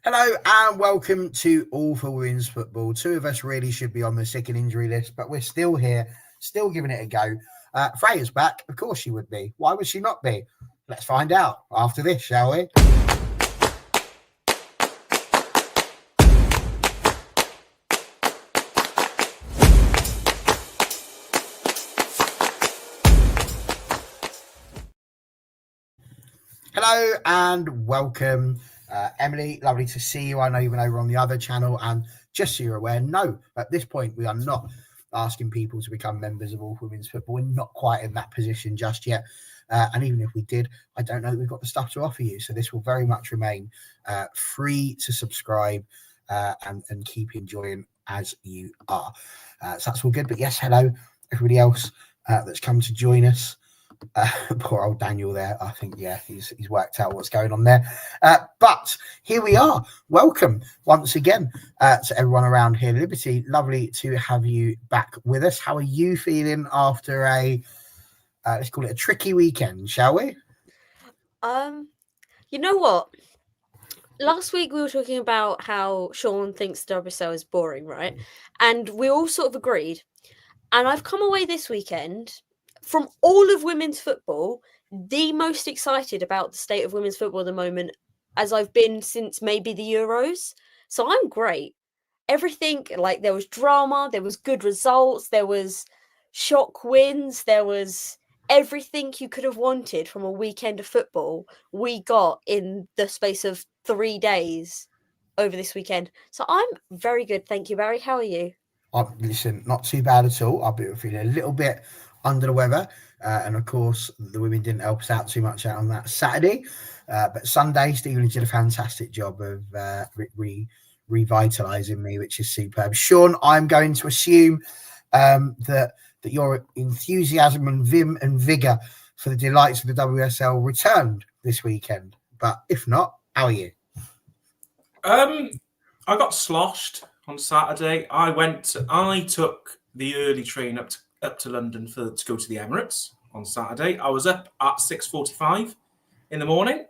Hello and welcome to All for Women's Football. Two of us really should be on the sick and injury list, but we're still here, still giving it a go. Freya's back. Of course she would be. Why would she not be? Let's find out after this, shall we? Hello and welcome. Emily, lovely to see you. I know you've been over on the other channel, and just so you're aware, no, at this point, we are not asking people to become members of All Women's Football. We're not quite in that position just yet. And even if we did, I don't know that we've got the stuff to offer you. So this will very much remain free to subscribe and keep enjoying as you are. So that's all good. But yes, hello, everybody else that's come to join us. Poor old Daniel there. I think, yeah, he's worked out what's going on there. But here we are. Welcome once again to everyone around here. Liberty, lovely to have you back with us. How are you feeling after a, let's call it a tricky weekend, shall we? You know what? Last week we were talking about how Sean thinks WSL is boring, right? And we all sort of agreed. And I've come away this weekend from all of women's football, the most excited about the state of women's football at the moment as I've been since maybe the Euros. So I'm great. Everything, like there was drama, there was good results, there was shock wins, there was everything you could have wanted from a weekend of football we got in the space of 3 days over this weekend. So I'm very good. Thank you, Barry. How are you? Listen, not too bad at all. I'll be feeling a little bit under the weather. And of course, the women didn't help us out too much out on that Saturday. But Sunday, Stephen did a fantastic job of revitalising me, which is superb. Sean, I'm going to assume that your enthusiasm and vim and vigour for the delights of the WSL returned this weekend. But if not, how are you? I got sloshed on Saturday. I took the early train up to London to go to the Emirates on Saturday. I was up at 6:45 in the morning,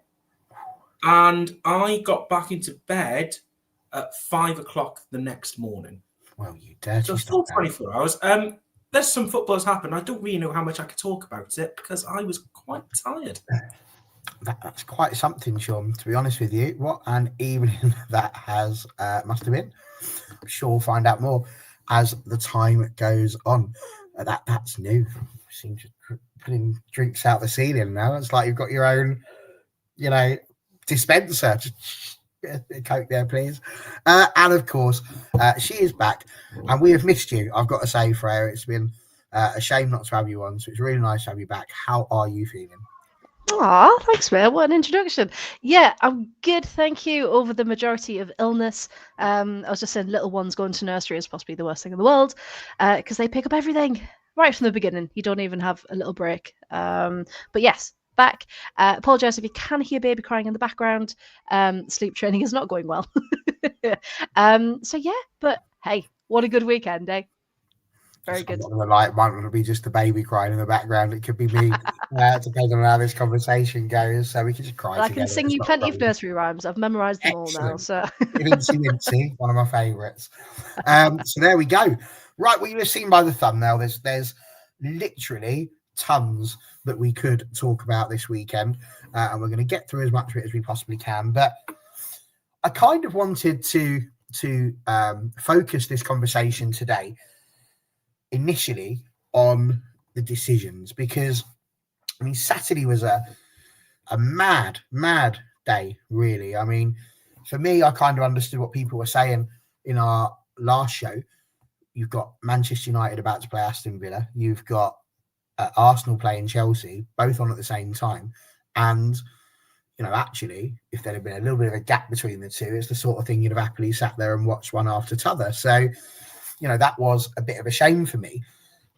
and I got back into bed at 5 o'clock the next morning. Well, you dirty. So full 24 hours. There's some football has happened. I don't really know how much I could talk about it because I was quite tired. That's quite something, Sean, to be honest with you. What an evening that has must have been. I'm sure we'll find out more as the time goes on. That's new. Seems putting drinks out the ceiling now. It's like you've got your own, dispenser. Just a Coke there, please. And of course, she is back, and we have missed you. I've got to say, Freya, it's been a shame not to have you on. So it's really nice to have you back. How are you feeling? Oh, thanks, Mel. What an introduction. Yeah, I'm good, thank you. Over the majority of illness. I was just saying little ones going to nursery is possibly the worst thing in the world because they pick up everything right from the beginning. You don't even have a little break. But yes, back. Apologise if you can hear baby crying in the background. Sleep training is not going well. So yeah, but hey, what a good weekend, eh? Very good. It might not be just the baby crying in the background. It could be me, depending on how this conversation goes. So we can just cry together. I can sing you plenty of nursery rhymes. I've memorised them all now. So Incy, one of my favourites. So there we go. Right, well, you've seen by the thumbnail, there's literally tons that we could talk about this weekend, and we're going to get through as much of it as we possibly can. But I kind of wanted to focus this conversation today initially on the decisions, because I mean Saturday was a mad day, really. I mean, for me, I kind of understood what people were saying in our last show. You've got Manchester United about to play Aston Villa, you've got Arsenal playing Chelsea, both on at the same time, and actually, if there had been a little bit of a gap between the two, it's the sort of thing you'd have happily sat there and watched one after the other. So that was a bit of a shame for me.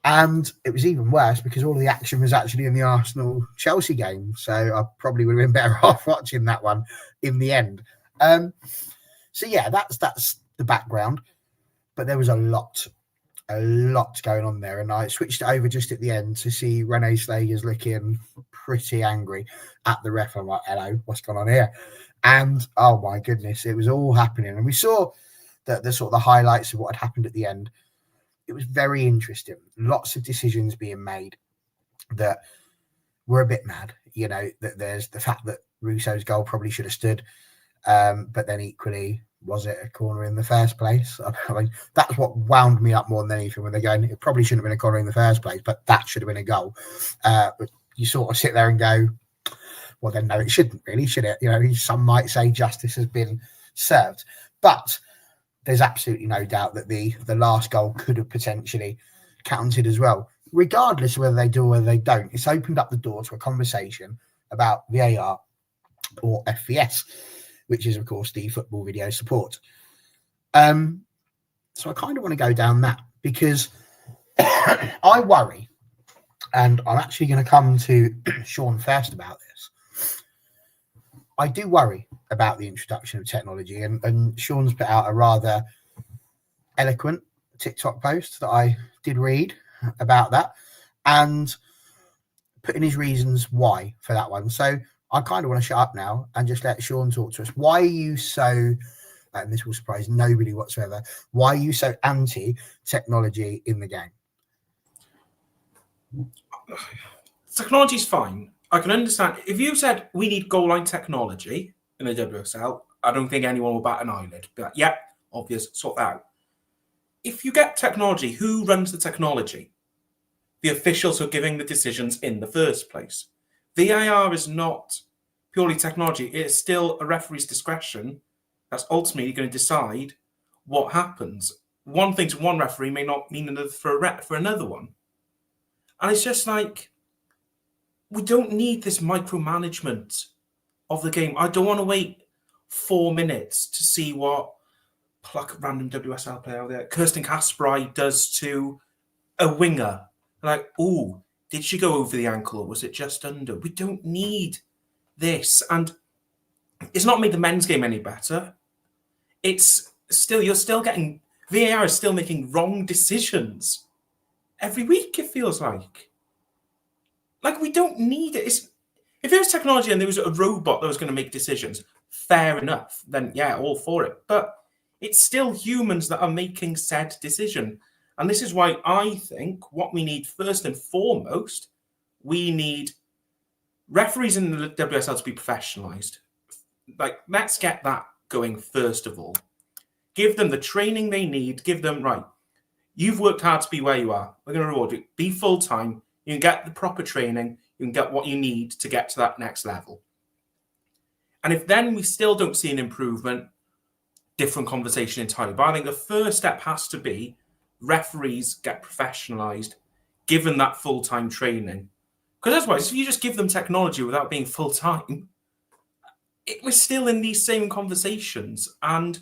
And it was even worse because all of the action was actually in the Arsenal-Chelsea game. So I probably would have been better off watching that one in the end. So yeah, that's the background. But there was a lot going on there. And I switched it over just at the end to see Renee Slagers looking pretty angry at the ref. I'm like, hello, what's going on here? And oh my goodness, it was all happening. And we saw the sort of the highlights of what had happened at the end. It was very interesting. Lots of decisions being made that were a bit mad. You know, that there's the fact that Russo's goal probably should have stood, but then equally, was it a corner in the first place? I mean, that's what wound me up more than anything when they're going, it probably shouldn't have been a corner in the first place, but that should have been a goal. But you sort of sit there and go, well, then no, it shouldn't really, should it? You know, some might say justice has been served, but there's absolutely no doubt that the last goal could have potentially counted as well. Regardless of whether they do or whether they don't, it's opened up the door to a conversation about VAR or FVS, which is, of course, the football video support. So I kind of want to go down that because I worry, and I'm actually going to come to Sean first about this. I do worry about the introduction of technology, and Sean's put out a rather eloquent TikTok post that I did read about that and put in his reasons why for that one. So I kind of want to shut up now and just let Sean talk to us. Why are you so, and this will surprise nobody whatsoever, why are you so anti-technology in the game? Technology's fine. I can understand. If you said we need goal line technology in the WSL, I don't think anyone will bat an eyelid. Be like, yeah, obvious, sort that out. If you get technology, who runs the technology? The officials who are giving the decisions in the first place. VAR is not purely technology. It is still a referee's discretion that's ultimately going to decide what happens. One thing to one referee may not mean another for another one. And it's just like, we don't need this micromanagement of the game. I don't want to wait 4 minutes to see what pluck random WSL player out there, Kirsten Kasperai, does to a winger. Like, oh, did she go over the ankle or was it just under? We don't need this. And it's not made the men's game any better. It's still, you're still getting, VAR is still making wrong decisions every week, it feels like. Like, we don't need it. If there was technology and there was a robot that was going to make decisions, fair enough, then yeah, all for it. But it's still humans that are making said decision. And this is why I think what we need first and foremost, we need referees in the WSL to be professionalized. Like, let's get that going first of all. Give them the training they need. Give them, right, you've worked hard to be where you are. We're going to reward you. Be full-time. You can get the proper training. You can get what you need to get to that next level. And if then we still don't see an improvement, different conversation entirely. But I think the first step has to be referees get professionalized, given that full-time training. Because otherwise, if you just give them technology without being full-time, we're still in these same conversations. And,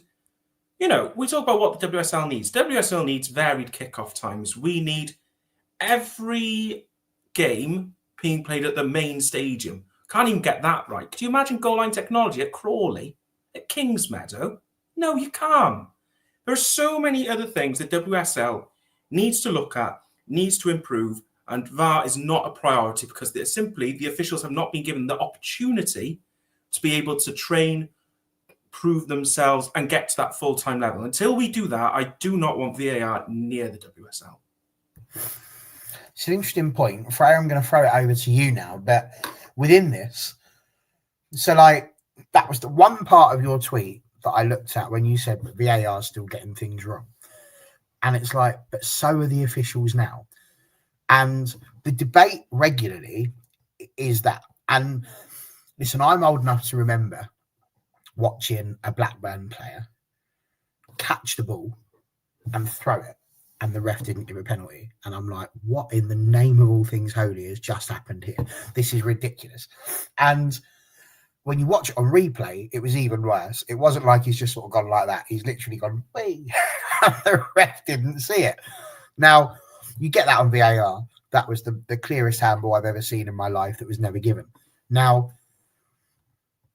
you know, we talk about what the WSL needs. WSL needs varied kickoff times. We need every game being played at the main stadium. Can't even get that right. Could you imagine goal line technology at Crawley, at Kingsmeadow? No, you can't. There are so many other things that WSL needs to look at, needs to improve, and VAR is not a priority because simply the officials have not been given the opportunity to be able to train, prove themselves, and get to that full-time level. Until we do that, I do not want VAR near the WSL. It's an interesting point. Freya, I'm going to throw it over to you now, but within this, so like that was the one part of your tweet that I looked at when you said that VAR is still getting things wrong. And it's like, but so are the officials now. And the debate regularly is that. And listen, I'm old enough to remember watching a Blackburn player catch the ball and throw it, and the ref didn't give a penalty. And I'm like, what in the name of all things holy has just happened here? This is ridiculous. And when you watch it on replay, it was even worse. It wasn't like he's just sort of gone like that. He's literally gone, wait, and the ref didn't see it. Now, you get that on VAR. That was the clearest handball I've ever seen in my life that was never given. Now,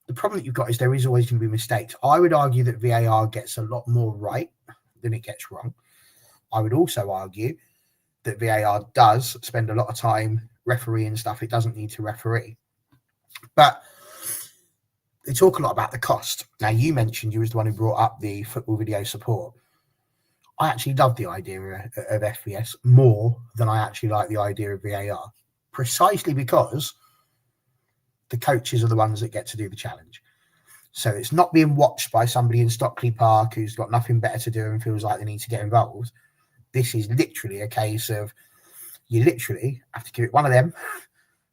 the problem that you've got is there is always going to be mistakes. I would argue that VAR gets a lot more right than it gets wrong. I would also argue that VAR does spend a lot of time refereeing stuff it doesn't need to referee. But they talk a lot about the cost. Now, you mentioned you was the one who brought up the football video support. I actually love the idea of FVS more than I actually like the idea of VAR, precisely because the coaches are the ones that get to do the challenge. So it's not being watched by somebody in Stockley Park who's got nothing better to do and feels like they need to get involved. This is literally a case of you literally have to give it one of them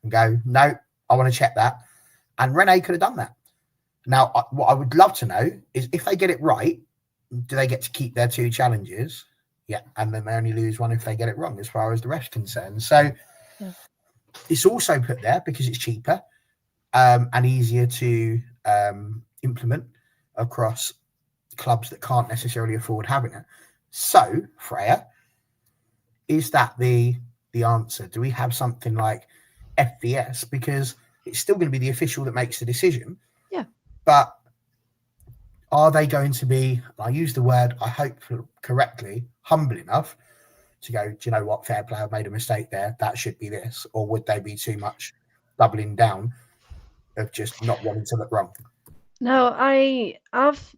and go, no, I want to check that. And Renee could have done that. Now, what I would love to know is if they get it right, do they get to keep their 2 challenges? Yeah, and then they only lose one if they get it wrong, as far as the ref's concerned. So it's also put there because it's cheaper and easier to implement across clubs that can't necessarily afford having it. So, Freya, is that the answer? Do we have something like FVS? Because it's still going to be the official that makes the decision. Yeah. But are they going to be, I use the word, I hope correctly, humble enough to go, do you know what, fair play, I've made a mistake there, that should be this? Or would they be too much doubling down of just not wanting to look wrong? No, I've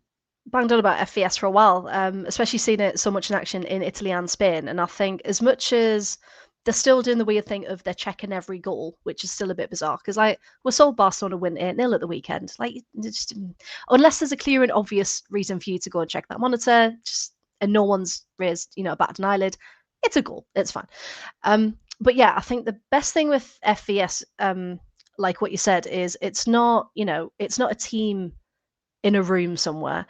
banged on about FVS for a while, especially seeing it so much in action in Italy and Spain. And I think as much as they're still doing the weird thing of they're checking every goal, which is still a bit bizarre because we're sold Barcelona win 8-0 at the weekend. Like, just, unless there's a clear and obvious reason for you to go and check that monitor, and no one's raised, a batted an eyelid, it's a goal. It's fine. But yeah, I think the best thing with FVS, like what you said, is it's not a team in a room somewhere,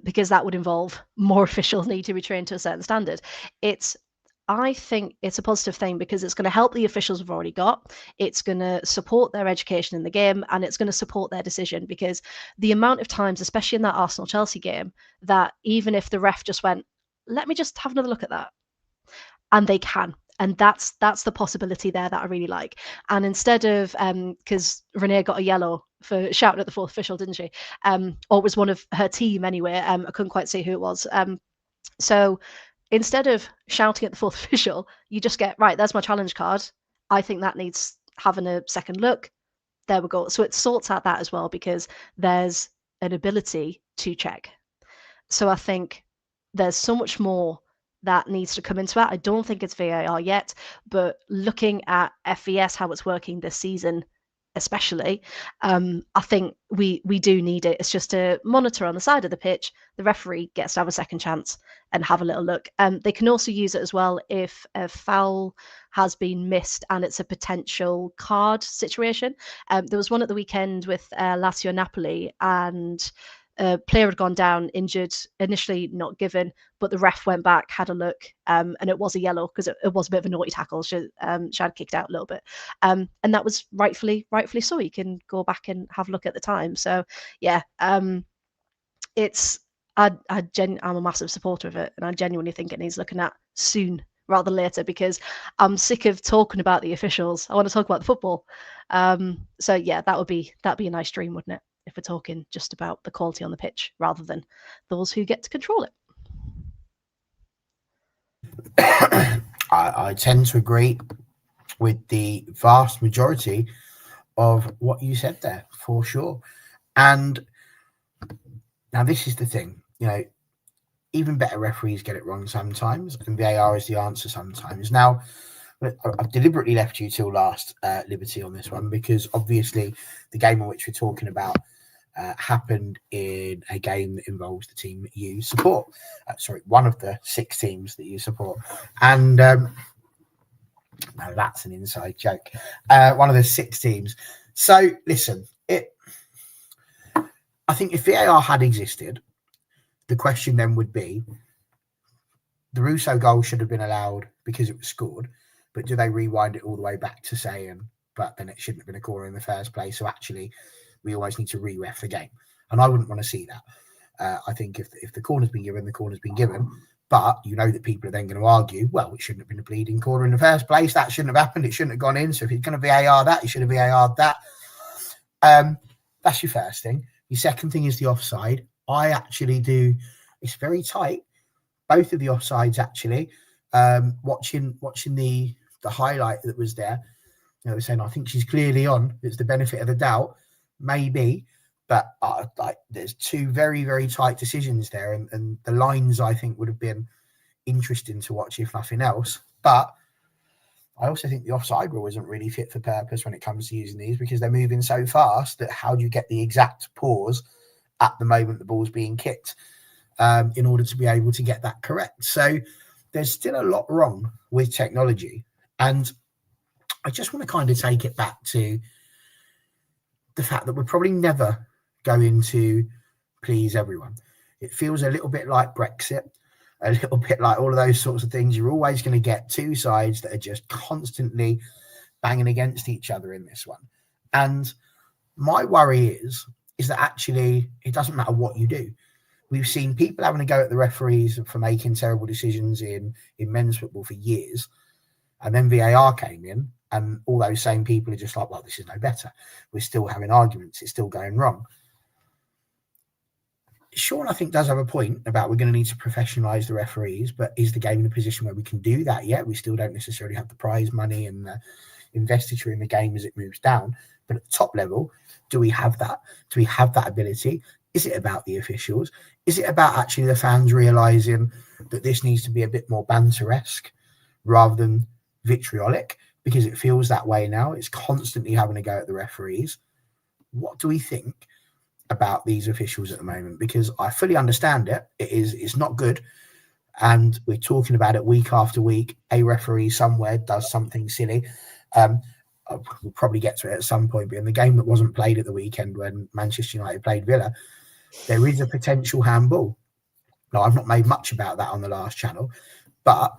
because that would involve more officials need to be trained to a certain standard. I think it's a positive thing because it's going to help the officials we've already got. It's going to support their education in the game, and it's going to support their decision, because the amount of times, especially in that Arsenal-Chelsea game, that even if the ref just went, let me just have another look at that, and they can. And that's the possibility there that I really like. And instead of, because Renee got a yellow for shouting at the 4th official, didn't she? Or it was one of her team anyway. I couldn't quite see who it was. So instead of shouting at the 4th official, you just get, right, there's my challenge card. I think that needs having a second look. There we go. So it sorts out that as well, because there's an ability to check. So I think there's so much more that needs to come into it. I don't think it's VAR yet, but looking at FVS, how it's working this season, especially, I think we do need it. It's just a monitor on the side of the pitch. The referee gets to have a second chance and have a little look. They can also use it as well if a foul has been missed and it's a potential card situation. There was one at the weekend with Lazio Napoli, and a player had gone down injured, initially not given, but the ref went back, had a look, and it was a yellow because it was a bit of a naughty tackle. She had kicked out a little bit, and that was rightfully so. You can go back and have a look at the time. So yeah, I'm a massive supporter of it, and I genuinely think it needs looking at soon rather than later, because I'm sick of talking about the officials. I want to talk about the football. So yeah, that'd be a nice dream, wouldn't it? If we're talking just about the quality on the pitch rather than those who get to control it. I tend to agree with the vast majority of what you said there, for sure. And now this is the thing, even better referees get it wrong sometimes, and VAR is the answer sometimes. Now, I've deliberately left you till last, Liberty, on this one, because obviously the game on which we're talking about happened in a game that involves the team you support. One of the 6 teams that you support. And now that's an inside joke. One of the 6 teams. So listen, I think if VAR had existed, the question then would be, the Russo goal should have been allowed because it was scored, but do they rewind it all the way back to saying, but then it shouldn't have been a corner in the first place, so actually we always need to re-ref the game? And I wouldn't want to see that. I think if the corner's been given, the corner's been given, but that people are then going to argue, well, it shouldn't have been a bleeding corner in the first place, that shouldn't have happened, it shouldn't have gone in, so if you're going to VAR that, you should have VAR'd that. That's your first thing. Your second thing is the offside. I actually do, it's very tight, both of the offsides actually. Watching the highlight that was there, they were saying, I think she's clearly on. It's the benefit of the doubt, maybe. But like, there's two very, very tight decisions there, and the lines I think would have been interesting to watch if nothing else. But I also think the offside rule isn't really fit for purpose when it comes to using these, because they're moving so fast that how do you get the exact pause at the moment the ball's being kicked in order to be able to get that correct? So there's still a lot wrong with technology. And I just want to kind of take it back to the fact that we're probably never going to please everyone. It feels a little bit like Brexit, a little bit like all of those sorts of things. You're always going to get two sides that are just constantly banging against each other in this one. And my worry is that actually it doesn't matter what you do. We've seen people having a go at the referees for making terrible decisions in men's football for years. And then VAR came in, and all those same people are just like, well, this is no better. We're still having arguments. It's still going wrong. Sean, I think, does have a point about we're going to need to professionalise the referees, but is the game in a position where we can do that yet? We still don't necessarily have the prize money and the investiture in the game as it moves down. But at the top level, do we have that? Do we have that ability? Is it about the officials? Is it about actually the fans realising that this needs to be a bit more banter-esque rather than vitriolic? Because it feels that way now. It's constantly having a go at the referees. What do we think about these officials at the moment? Because I fully understand it. It's not good. And we're talking about it week after week. A referee somewhere does something silly. We'll probably get to it at some point. But in the game that wasn't played at the weekend when Manchester United played Villa, there is a potential handball. Now, I've not made much about that on the last channel, but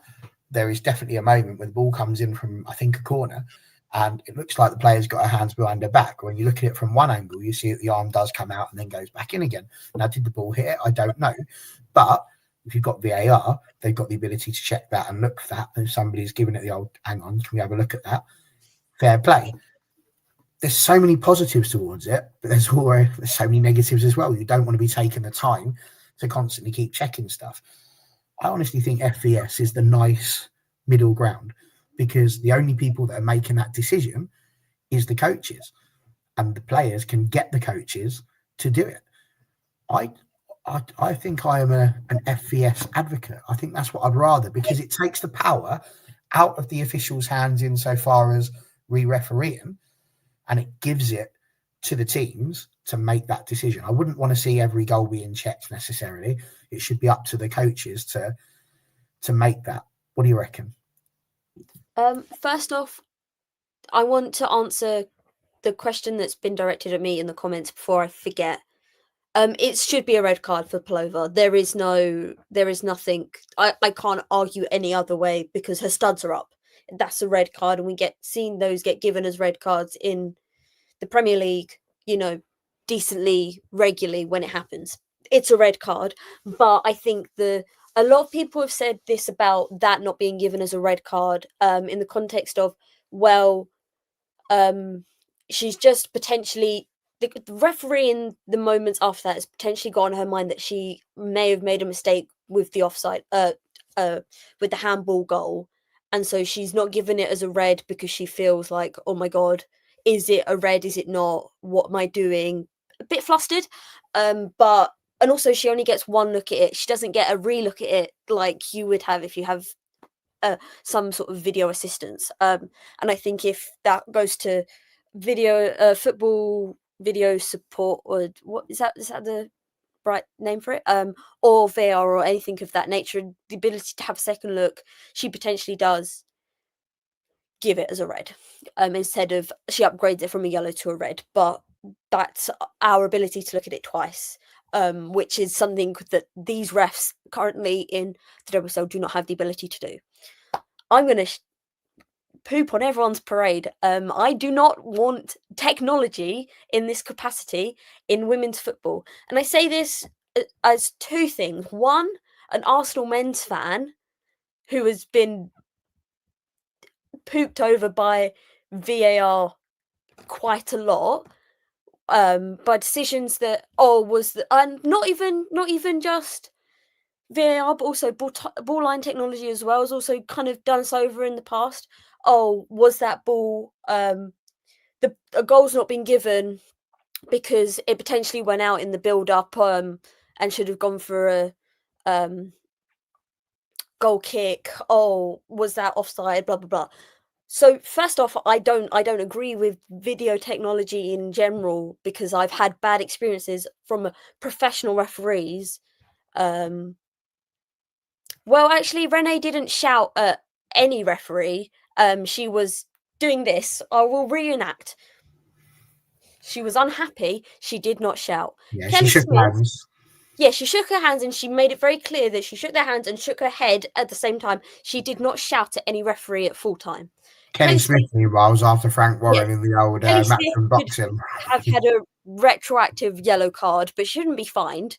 there is definitely a moment when the ball comes in from, I think, a corner, and it looks like the player's got her hands behind her back. When you look at it from one angle, you see that the arm does come out and then goes back in again. Now, did the ball hit it? I don't know. But if you've got VAR, they've got the ability to check that and look for that. And if somebody's given it the old, hang on, can we have a look at that? Fair play. There's so many positives towards it, but there's so many negatives as well. You don't want to be taking the time to constantly keep checking stuff. I honestly think FVS is the nice middle ground, because the only people that are making that decision is the coaches, and the players can get the coaches to do it. I think I am an FVS advocate. I think that's what I'd rather, because it takes the power out of the officials' hands insofar as re-refereeing, and it gives it to the teams to make that decision. I wouldn't want to see every goal being checked necessarily. It should be up to the coaches to make that. What do you reckon? First off, I want to answer the question that's been directed at me in the comments before I forget. It should be a red card for Pelova. There is nothing. I can't argue any other way, because her studs are up. That's a red card, and we seen those get given as red cards in the Premier League, decently regularly when it happens. It's a red card, but I think a lot of people have said this about that not being given as a red card, in the context of, well, she's just potentially, the referee in the moments after that has potentially got on her mind that she may have made a mistake with the offside, with the handball goal. And so she's not given it as a red because she feels like, oh my God, is it a red? Is it not? What am I doing? A bit flustered. And also she only gets one look at it. She doesn't get a re-look at it like you would have if you have some sort of video assistance. And I think if that goes to football video support, or what is that the right name for it, or VAR or anything of that nature, the ability to have a second look, she potentially does give it as a red, instead of she upgrades it from a yellow to a red. But that's our ability to look at it twice, which is something that these refs currently in the WSL do not have the ability to do. I'm going to poop on everyone's parade. I do not want technology in this capacity in women's football. And I say this as two things. One, an Arsenal men's fan who has been pooped over by VAR quite a lot, by decisions that not even just VAR, but also ball line technology as well has also kind of done us over in the past. Oh, was that ball, a goal's not been given because it potentially went out in the build-up and should have gone for a goal kick. Oh, was that offside? Blah blah blah. So first off, I don't agree with video technology in general because I've had bad experiences from professional referees. Well, actually, Renee didn't shout at any referee. She was doing this. I will reenact. She was unhappy. She did not shout. Yeah, Kelly she shook Smith, hands. yeah, she shook her hands and she made it very clear that she shook their hands and shook her head at the same time. She did not shout at any referee at full time. Kelly Smith, meanwhile, was after Frank Warren in the old Kelly match Smith from boxing. have had a retroactive yellow card, but shouldn't be fined.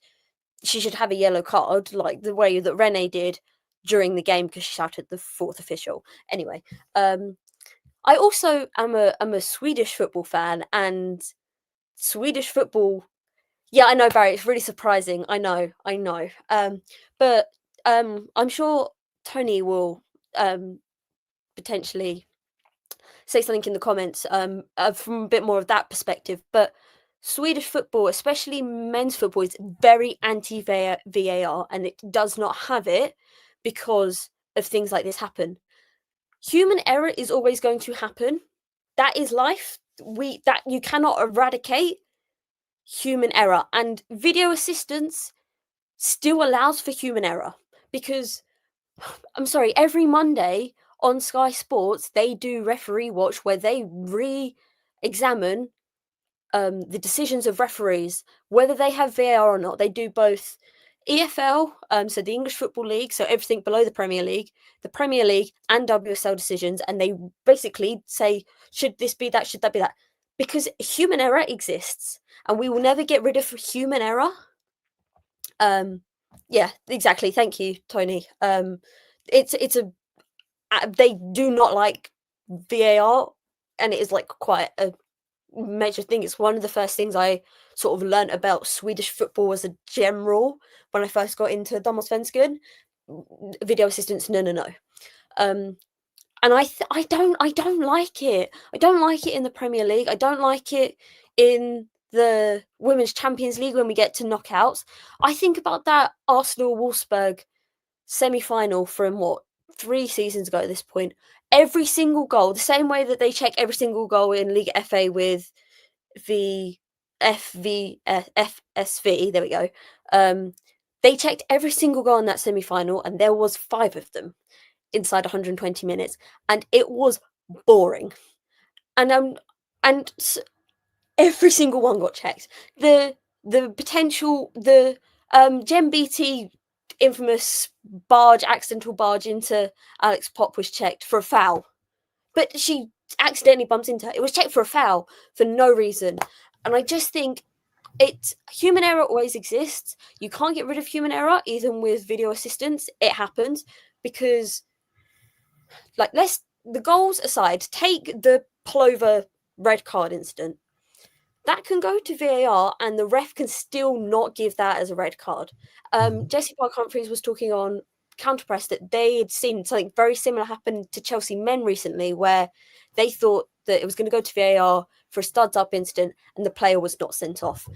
She should have a yellow card, like the way that Renee did during the game because she shouted the fourth official. Anyway, I also am a Swedish football fan, and Swedish football. Yeah, I know, Barry. It's really surprising. I know. But I'm sure Tony will potentially say something in the comments from a bit more of that perspective. But Swedish football, especially men's football, is very anti-VAR, and it does not have it because of things like this happen. Human error is always going to happen. That is life. That you cannot eradicate human error, and video assistance still allows for human error because I'm sorry, every Monday on Sky Sports they do referee watch where they re-examine the decisions of referees, whether they have VAR or not. They do both EFL, so the English Football League, so everything below the Premier League, and WSL decisions, and they basically say, should this be that, should that be that? Because human error exists, and we will never get rid of human error. Yeah, exactly. Thank you, Tony. It's a they do not like VAR, and it is like quite a major thing. It's one of the first things I sort of learnt about Swedish football as a general when I first got into Damallsvenskan. Video assistance, no. And I don't like it. I don't like it in the Premier League. I don't like it in the Women's Champions League when we get to knockouts. I think about that Arsenal-Wolfsburg semi-final from 3 seasons ago at this point. Every single goal, the same way that they check every single goal in League FA with the FSV, there we go. They checked every single goal in that semi-final, and there was 5 of them inside 120 minutes, and it was boring. And every single one got checked. The potential, the Jem Beattie infamous accidental barge into Alex Pop was checked for a foul, but she accidentally bumps into her. It was checked for a foul for no reason. And I just think human error always exists. You can't get rid of human error, even with video assistance. It happens because, like, the goals aside, take the Plover red card incident. That can go to VAR and the ref can still not give that as a red card. Jessie Park-Humphries was talking on Counterpress that they had seen something very similar happen to Chelsea men recently, where they thought that it was going to go to VAR for a studs up incident and the player was not sent off.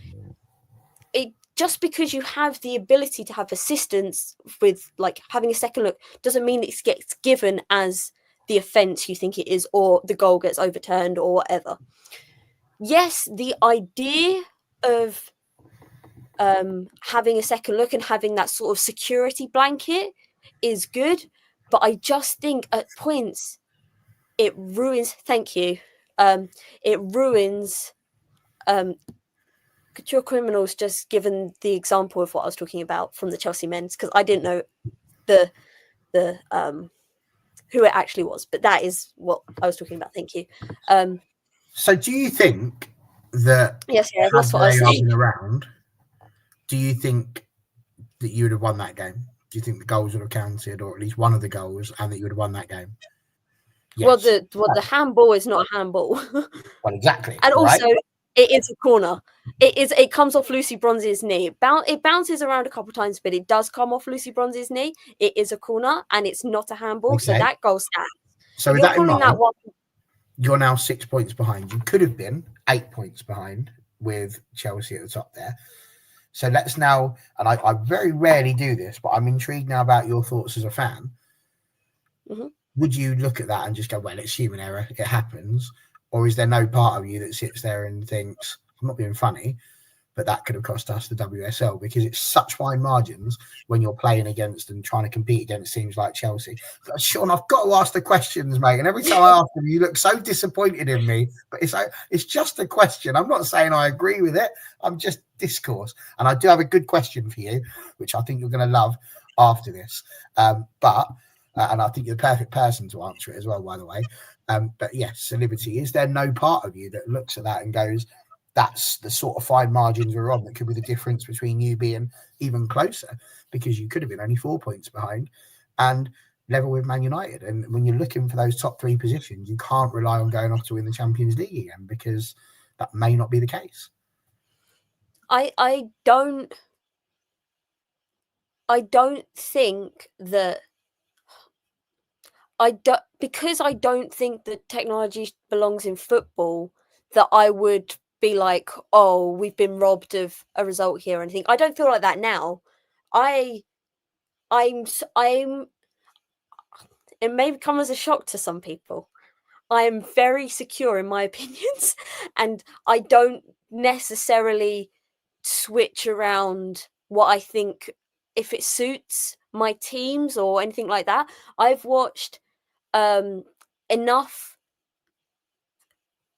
Just because you have the ability to have assistance with like having a second look doesn't mean it gets given as the offence you think it is, or the goal gets overturned or whatever. Yes, the idea of having a second look and having that sort of security blanket is good, but I just think at points it ruins. Thank you. It ruins Couture Criminals. Just given the example of what I was talking about from the Chelsea men's, because I didn't know the who it actually was, but that is what I was talking about. Thank you. So do you think that yes, that's what I was saying. Around, do you think that you would have won that game? Do you think the goals would have counted, or at least one of the goals, and that you would have won that game? Yes. Well, the handball is not a handball. Well, exactly. And also, it is a corner. It comes off Lucy Bronze's knee. It bounces around a couple of times, but it does come off Lucy Bronze's knee. It is a corner, and it's not a handball, so that goal stands. So with that in mind, you're now 6 points behind. You could have been 8 points behind with Chelsea at the top there. So let's now, and I very rarely do this, but I'm intrigued now about your thoughts as a fan. Mhm. Would you look at that and just go, well, it's human error, it happens? Or is there no part of you that sits there and thinks, I'm not being funny, but that could have cost us the WSL, because it's such fine margins when you're playing against and trying to compete against teams like Chelsea. Sean, I've got to ask the questions, mate. And every time I ask them, you look so disappointed in me. But it's just a question. I'm not saying I agree with it. I'm just discourse. And I do have a good question for you, which I think you're going to love after this. And I think you're the perfect person to answer it as well, by the way. But yes, Liberty, is there no part of you that looks at that and goes, that's the sort of fine margins we're on that could be the difference between you being even closer, because you could have been only 4 points behind and level with Man United? And when you're looking for those top 3 positions, you can't rely on going off to win the Champions League again, because that may not be the case. I don't think that because I don't think that technology belongs in football, that I would be like, oh, we've been robbed of a result here or anything. I don't feel like that now. I'm it may come as a shock to some people. I am very secure in my opinions, and I don't necessarily switch around what I think if it suits my teams or anything like that. I've watched enough.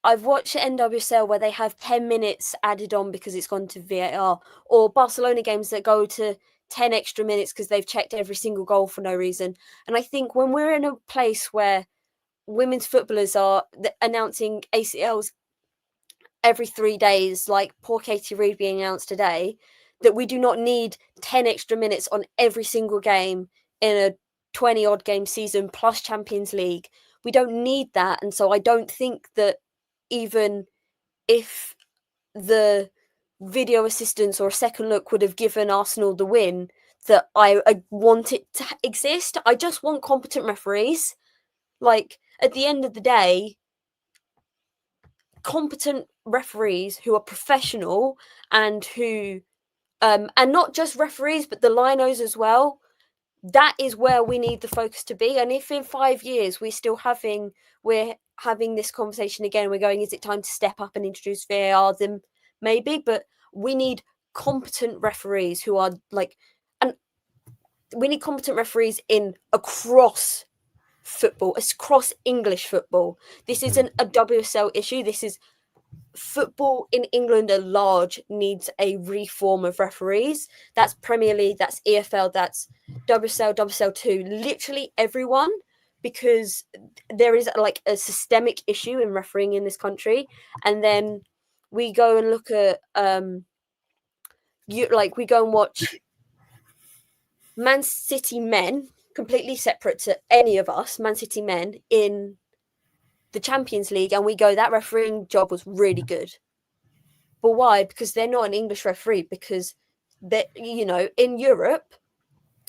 I've watched NWSL where they have 10 minutes added on because it's gone to VAR, or Barcelona games that go to 10 extra minutes because they've checked every single goal for no reason. And I think when we're in a place where women's footballers are announcing ACLs every 3 days, like poor Katie Reid being announced today, that we do not need 10 extra minutes on every single game in a 20-odd game season plus Champions League. We don't need that. And so I don't think that even if the video assistance or a second look would have given Arsenal the win, that I want it to exist. I just want competent referees. Like, at the end of the day, competent referees who are professional and who and not just referees but the linos as well. That is where we need the focus to be. And if in 5 years we're having this conversation again, we're going, is it time to step up and introduce VAR? Then maybe, but we need competent referees who are and we need competent referees across football, across English football. This isn't a WSL issue. This is football in England at large needs a reform of referees. That's Premier League, that's EFL, that's WSL, WSL2, literally everyone, because there is a systemic issue in refereeing in this country. And then we go and look at we go and watch Man City men, completely separate to any of us, Man City men in the Champions League, and we go, that refereeing job was really good. But why? Because they're not an English referee, because in Europe,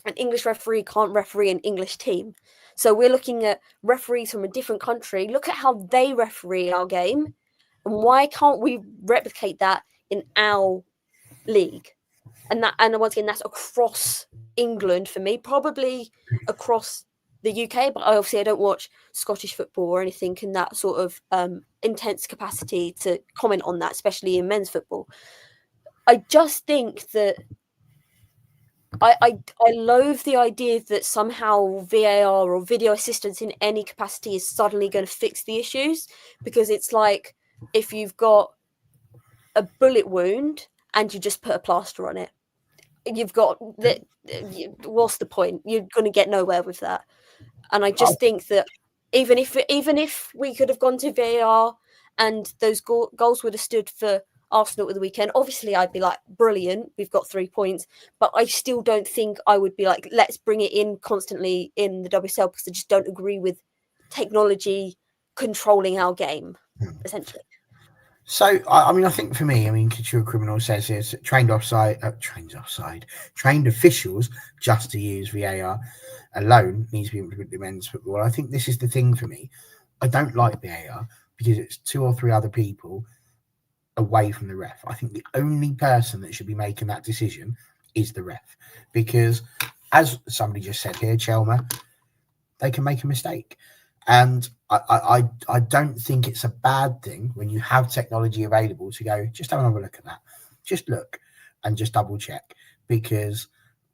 an English referee can't referee an English team. So we're looking at referees from a different country. Look at how they referee our game, and why can't we replicate that in our league? And once again, that's across England for me, probably across the UK, but obviously I don't watch Scottish football or anything in that sort of intense capacity to comment on that, especially in men's football. I just think that I loathe the idea that somehow VAR or video assistance in any capacity is suddenly going to fix the issues, because it's like if you've got a bullet wound and you just put a plaster on it, you've got that. What's the point? You're going to get nowhere with that. And I just think that even if we could have gone to VAR and those goals would have stood for Arsenal at the weekend, obviously I'd be like, brilliant, we've got 3 points. But I still don't think I would be like, let's bring it in constantly in the WSL, because I just don't agree with technology controlling our game, essentially. So, I think for me, Couture Criminal says here, trained officials just to use VAR alone needs to be implemented in men's football. I think this is the thing for me. I don't like VAR because it's 2 or 3 other people away from the ref. I think the only person that should be making that decision is the ref, because as somebody just said here, Chelmer, they can make a mistake. And I don't think it's a bad thing when you have technology available to go, just have another look at that. Just look and just double check, because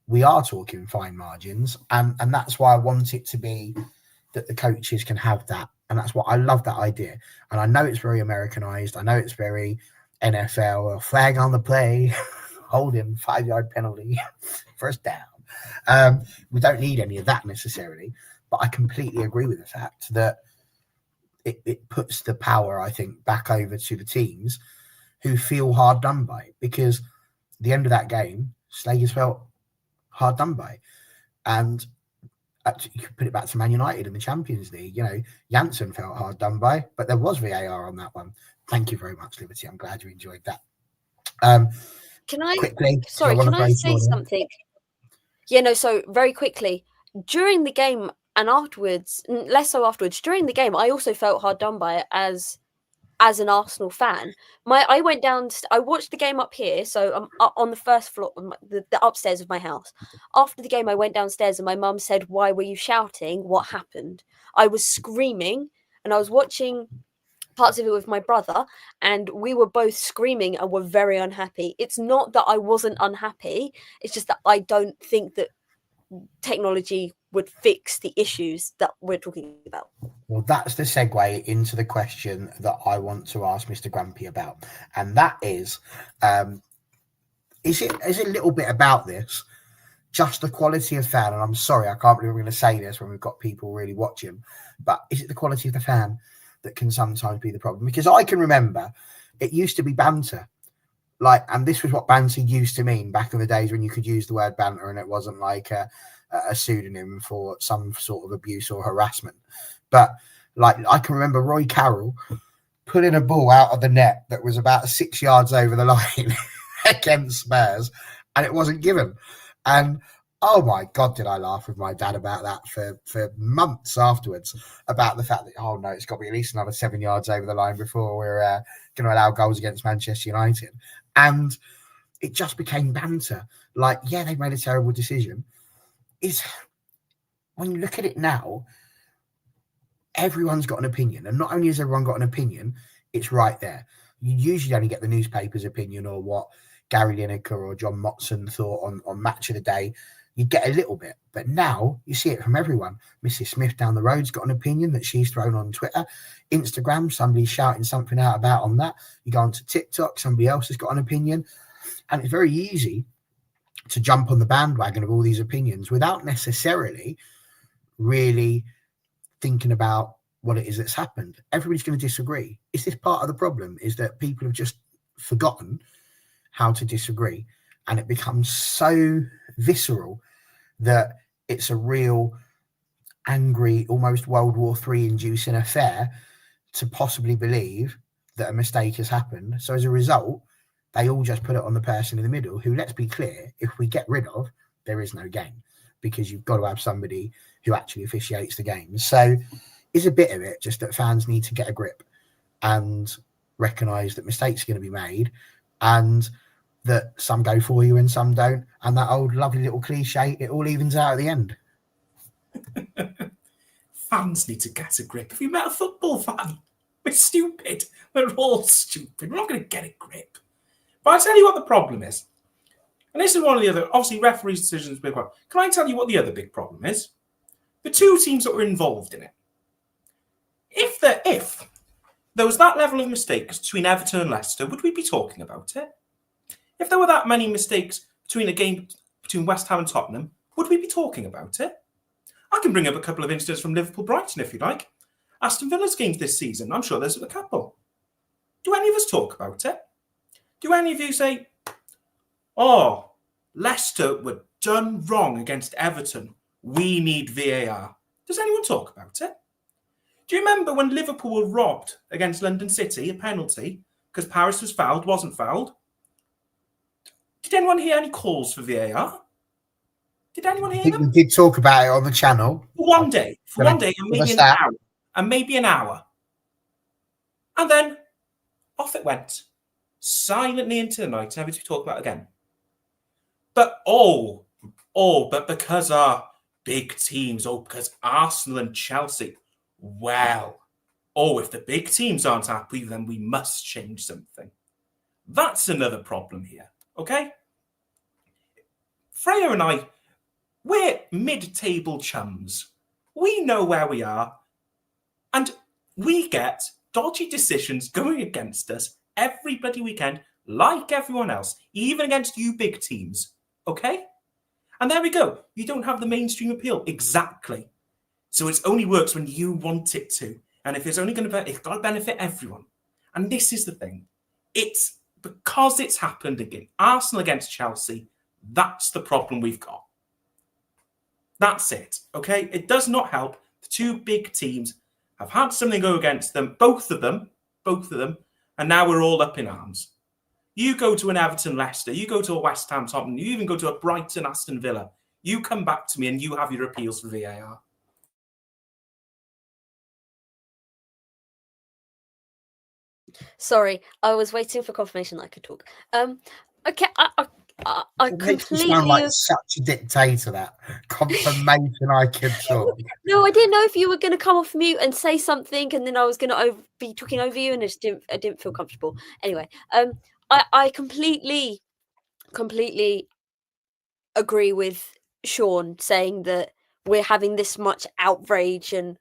we are talking fine margins. And that's why I want it to be that the coaches can have that. And that's what I love, that idea. And I know it's very Americanized. I know it's very NFL, flag on the play, holding, 5-yard penalty, first down. We don't need any of that necessarily. But I completely agree with the fact that it puts the power, I think, back over to the teams who feel hard done by. Because at the end of that game, Slegers felt hard done by. And you could put it back to Man United in the Champions League. Janssen felt hard done by, but there was VAR on that one. Thank you very much, Liberty. I'm glad you enjoyed that. Can I quickly? Sorry, can I say something? Yeah, no. So very quickly, during the game and afterwards, less so afterwards. During the game, I also felt hard done by it as an Arsenal fan. I went down. I watched the game up here, so I'm on the first floor, the upstairs of my house. After the game, I went downstairs, and my mum said, "Why were you shouting? What happened?" I was screaming, and I was watching parts of it with my brother, and we were both screaming and were very unhappy. It's not that I wasn't unhappy, it's just that I don't think that technology would fix the issues that we're talking about. Well, that's the segue into the question that I want to ask Mr. Grumpy about, and that is it a little bit about this, just the quality of fan? And I'm sorry, I can't believe we're going to say this when we've got people really watching, but is it the quality of the fan that can sometimes be the problem? Because I can remember it used to be banter, and this was what banter used to mean back in the days when you could use the word banter and it wasn't like a pseudonym for some sort of abuse or harassment. But I can remember Roy Carroll pulling a ball out of the net that was about 6 yards over the line against Spurs, and it wasn't given. And oh my God, did I laugh with my dad about that for months afterwards, about the fact that, oh no, it's got to be at least another 7 yards over the line before we're going to allow goals against Manchester United. And it just became banter. Yeah, they made a terrible decision. When you look at it now, everyone's got an opinion. And not only has everyone got an opinion, it's right there. You usually only get the newspaper's opinion or what Gary Lineker or John Motson thought on Match of the Day. You get a little bit, but now you see it from everyone. Mrs. Smith down the road's got an opinion that she's thrown on Twitter, Instagram, somebody's shouting something out about on that. You go onto TikTok, somebody else has got an opinion, and it's very easy to jump on the bandwagon of all these opinions without necessarily really thinking about what it is that's happened. Everybody's going to disagree. Is this part of the problem? Is that people have just forgotten how to disagree, and it becomes so visceral that it's a real angry, almost World War III inducing affair to possibly believe that a mistake has happened. So as a result, they all just put it on the person in the middle who, let's be clear, if we get rid of, there is no game, because you've got to have somebody who actually officiates the game. So is a bit of it just that fans need to get a grip and recognise that mistakes are going to be made, and that some go for you and some don't. And that old lovely little cliche, it all evens out at the end. Fans need to get a grip. Have you met a football fan? We're stupid. We're all stupid. We're not going to get a grip. But I'll tell you what the problem is. And this is one of the other, obviously referees' decisions. Can I tell you what the other big problem is? The two teams that were involved in it. If there was that level of mistakes between Everton and Leicester, would we be talking about it? If there were that many mistakes between a game between West Ham and Tottenham, would we be talking about it? I can bring up a couple of incidents from Liverpool-Brighton if you like. Aston Villa's games this season, I'm sure there's a couple. Do any of us talk about it? Do any of you say, oh, Leicester were done wrong against Everton, we need VAR? Does anyone talk about it? Do you remember when Liverpool were robbed against London City, a penalty, because Paris was fouled, wasn't fouled? Did anyone hear any calls for VAR? Did anyone hear them? We did talk about it on the channel. For one day, and maybe an hour. And then off it went. silently into the night, never to be talked about again. But but because our big teams, because Arsenal and Chelsea, well, if the big teams aren't happy, then we must change something. That's another problem here, okay? Freya and I, we're mid-table chums. We know where we are, and we get dodgy decisions going against us every bloody weekend, like everyone else, even against you big teams, okay? And there we go. You don't have the mainstream appeal. Exactly. So it only works when you want it to. And if it's only going to, it's got to benefit everyone. And this is the thing. It's because it's happened again. Arsenal against Chelsea. That's the problem we've got. That's it. Okay. It does not help. The two big teams have had something go against them. Both of them. And now we're all up in arms. You go to an Everton Leicester, you go to a West Ham Tottenham, you even go to a Brighton Aston Villa. You come back to me and you have your appeals for VAR. Sorry, I was waiting for confirmation that I could talk. Okay, I It makes you completely sound like such a dictator. That confirmation I could talk. No, I didn't know if you were going to come off mute and say something, and then I was going to be talking over you, and I didn't feel comfortable. Anyway, I completely agree with Sean saying that we're having this much outrage and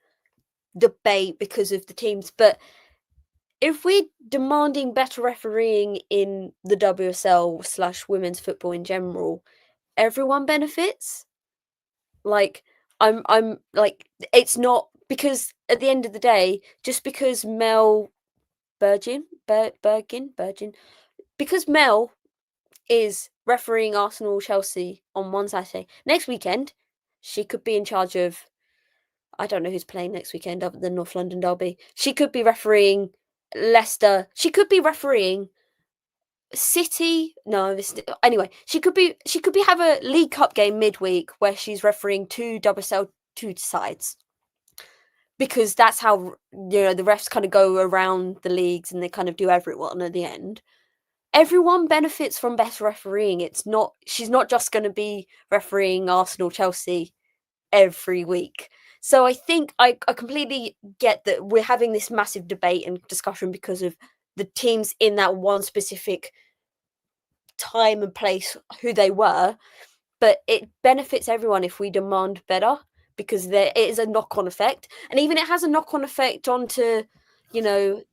debate because of the teams, but if we're demanding better refereeing in the WSL / women's football in general, everyone benefits. Like, I'm like, it's not because at the end of the day, just because Mel Bergin, because Mel is refereeing Arsenal Chelsea on one Saturday, next weekend she could be in charge of, I don't know who's playing next weekend other than North London Derby. She could be refereeing Leicester. She could be refereeing City. No, anyway, she could be have a League Cup game midweek where she's refereeing two WSL 2 sides, because that's how the refs kind of go around the leagues and they kind of do everyone at the end. Everyone benefits from better refereeing. She's not just going to be refereeing Arsenal Chelsea every week. So I think I completely get that we're having this massive debate and discussion because of the teams in that one specific time and place who they were, but it benefits everyone if we demand better, because there is a knock-on effect, and even it has a knock-on effect onto the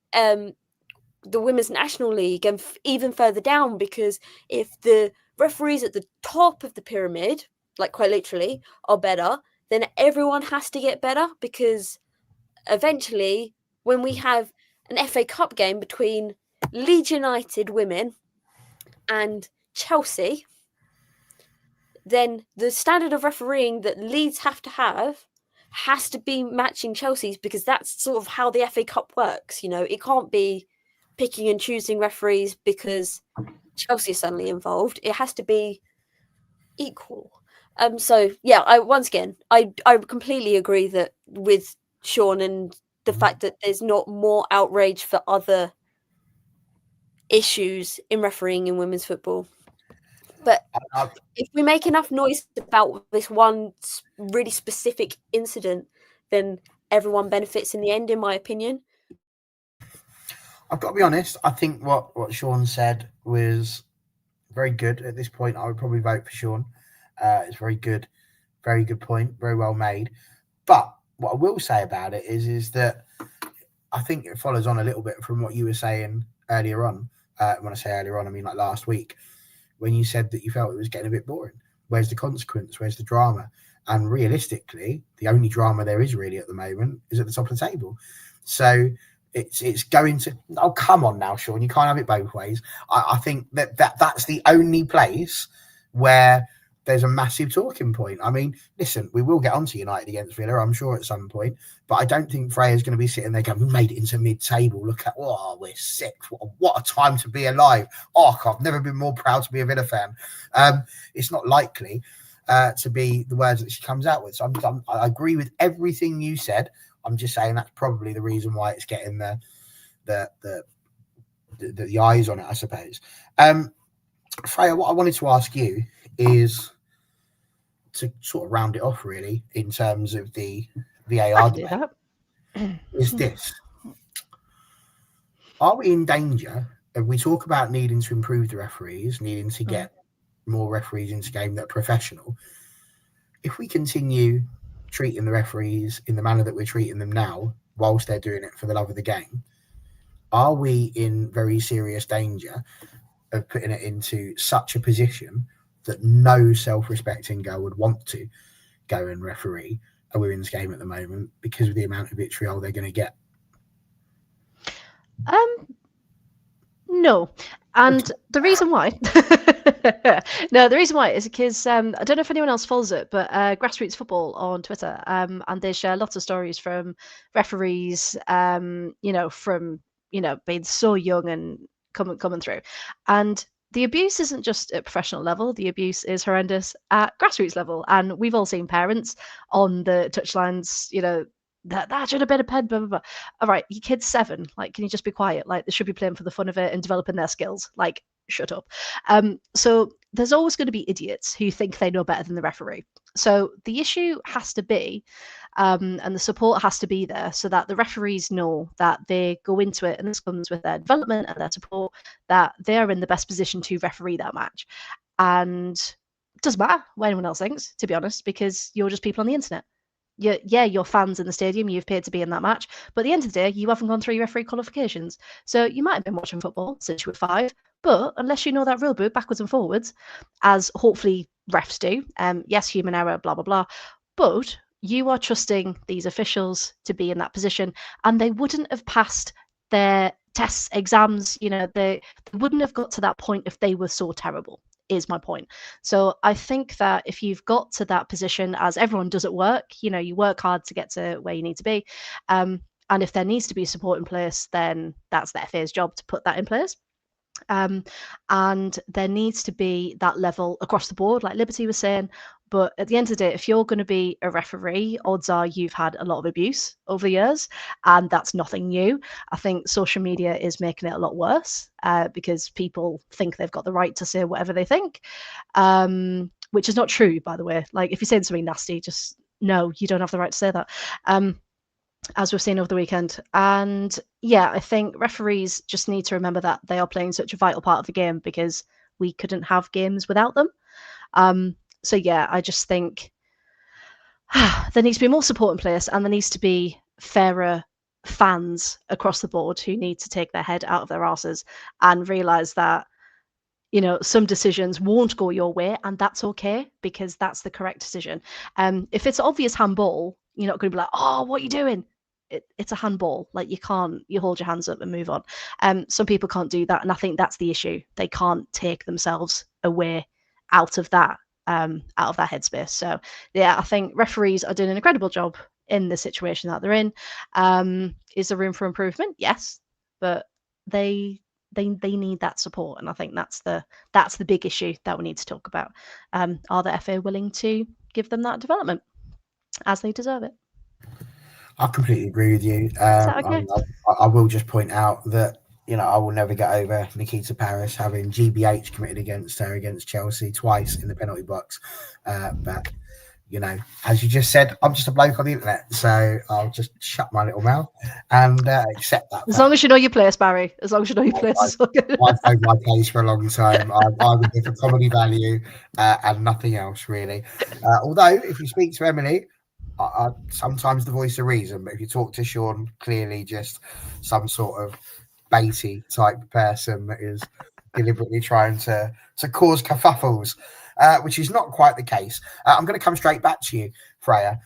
Women's National League and even further down, because if the referees at the top of the pyramid, like quite literally, are better, then everyone has to get better, because eventually when we have an FA Cup game between Leeds United women and Chelsea, then the standard of refereeing that Leeds have to have has to be matching Chelsea's, because that's sort of how the FA Cup works. It can't be picking and choosing referees because Chelsea is suddenly involved. It has to be equal. So yeah, I completely agree that with Sean, and the fact that there's not more outrage for other issues in refereeing in women's football. But if we make enough noise about this one really specific incident, then everyone benefits in the end, in my opinion. I've got to be honest, I think what Sean said was very good. At this point, I would probably vote for Sean. It's very good point, very well made. But what I will say about it is that I think it follows on a little bit from what you were saying earlier on. When I say earlier on, I mean like last week, when you said that you felt it was getting a bit boring. Where's the consequence? Where's the drama? And realistically, the only drama there is really at the moment is at the top of the table. So it's going to, oh, come on now, Sean, you can't have it both ways. I think that's the only place where there's a massive talking point. I mean, listen, we will get onto United against Villa, I'm sure, at some point, but I don't think Freya's going to be sitting there going, we made it into mid-table. Look at, we're sick. What a time to be alive. I've never been more proud to be a Villa fan. It's not likely to be the words that she comes out with. So I agree with everything you said. I'm just saying that's probably the reason why it's getting the the eyes on it, I suppose. Freya, what I wanted to ask you is to sort of round it off, really, in terms of the VAR Do debate, that. is this. Are we in danger? If we talk about needing to improve the referees, needing to get more referees into game that are professional, if we continue treating the referees in the manner that we're treating them now, whilst they're doing it for the love of the game, are we in very serious danger of putting it into such a position that no self-respecting girl would want to go and referee a women's game at the moment because of the amount of vitriol they're going to get? No. And the reason why, the reason why is because I don't know if anyone else follows it, but Grassroots Football on Twitter, and they share lots of stories from referees, from being so young and coming through, and the abuse isn't just at professional level. The abuse is horrendous at grassroots level, and we've all seen parents on the touchlines, that should have been a pen, blah, blah, blah. All right, your kid's 7. Like, can you just be quiet? Like, they should be playing for the fun of it and developing their skills. Like, shut up. So there's always going to be idiots who think they know better than the referee. So the issue has to be, and the support has to be there so that the referees know that they go into it, and this comes with their development and their support, that they're in the best position to referee that match. And it doesn't matter what anyone else thinks, to be honest, because you're just people on the internet. You're fans in the stadium, you've paid to be in that match, but at the end of the day, you haven't gone through your referee qualifications. So you might have been watching football since you were 5, but unless you know that rule book backwards and forwards, as hopefully refs do, yes, human error, blah, blah, blah, but you are trusting these officials to be in that position, and they wouldn't have passed their tests, exams, they wouldn't have got to that point if they were so terrible. Is my point. So I think that if you've got to that position, as everyone does at work, you work hard to get to where you need to be. And if there needs to be support in place, then that's the FA's job to put that in place. And there needs to be that level across the board, like Liberty was saying. But at the end of the day, if you're going to be a referee, odds are you've had a lot of abuse over the years, and that's nothing new. I think social media is making it a lot worse because people think they've got the right to say whatever they think, which is not true, by the way. Like, if you're saying something nasty, just no, you don't have the right to say that. As we've seen over the weekend. And yeah, I think referees just need to remember that they are playing such a vital part of the game because we couldn't have games without them. So yeah, I just think there needs to be more support in place, and there needs to be fairer fans across the board who need to take their head out of their arses and realise that, some decisions won't go your way, and that's okay because that's the correct decision. If it's obvious handball, you're not going to be like, oh, what are you doing? It's a handball. Like, you hold your hands up and move on. Some people can't do that, and I think that's the issue. They can't take themselves away out of that headspace. So yeah, I think referees are doing an incredible job in the situation that they're in. Is there room for improvement? Yes, but they need that support, and I think that's the big issue that we need to talk about. Are the FA willing to give them that development as they deserve it? I completely agree with you. Okay? I will just point out that I will never get over Nikita Parris having GBH committed against her against Chelsea twice in the penalty box. But as you just said, I'm just a bloke on the internet, so I'll just shut my little mouth and accept that. As long as you know your place, Barry. As long as you know your place. I've known my place for a long time. I'm here for comedy value and nothing else, really. Although, if you speak to Emily, sometimes the voice of reason, but if you talk to Sean, clearly just some sort of baity type person that is deliberately trying to cause kerfuffles, which is not quite the case. I'm going to come straight back to you, Freya,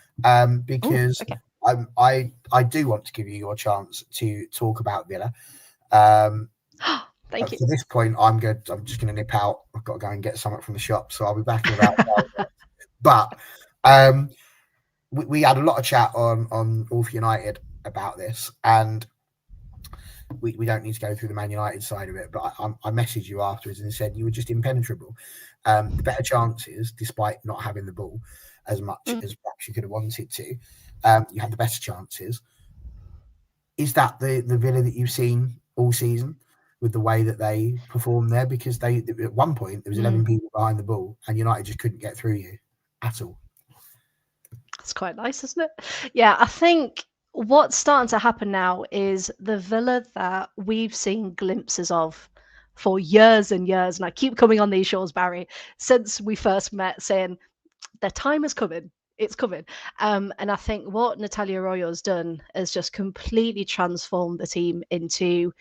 because I do want to give you your chance to talk about Villa. Thank you. At this point, I'm just going to nip out. I've got to go and get something from the shop, so I'll be back in about 5 minutes. But we had a lot of chat on All for United about this, and we don't need to go through the Man United side of it, but I messaged you afterwards and said you were just impenetrable. The better chances, despite not having the ball as much as perhaps you could have wanted to, you had the better chances. Is that the Villa that you've seen all season? with the way that they performed there, because they at one point there was 11 people behind the ball and United just couldn't get through you at all. That's quite nice, isn't it? Yeah, I think what's starting to happen now is the Villa that we've seen glimpses of for years and years, and I keep coming on these shows, Barry, since we first met, saying their time is coming. It's coming. And I think what Natalia Arroyo has done is just completely transformed the team into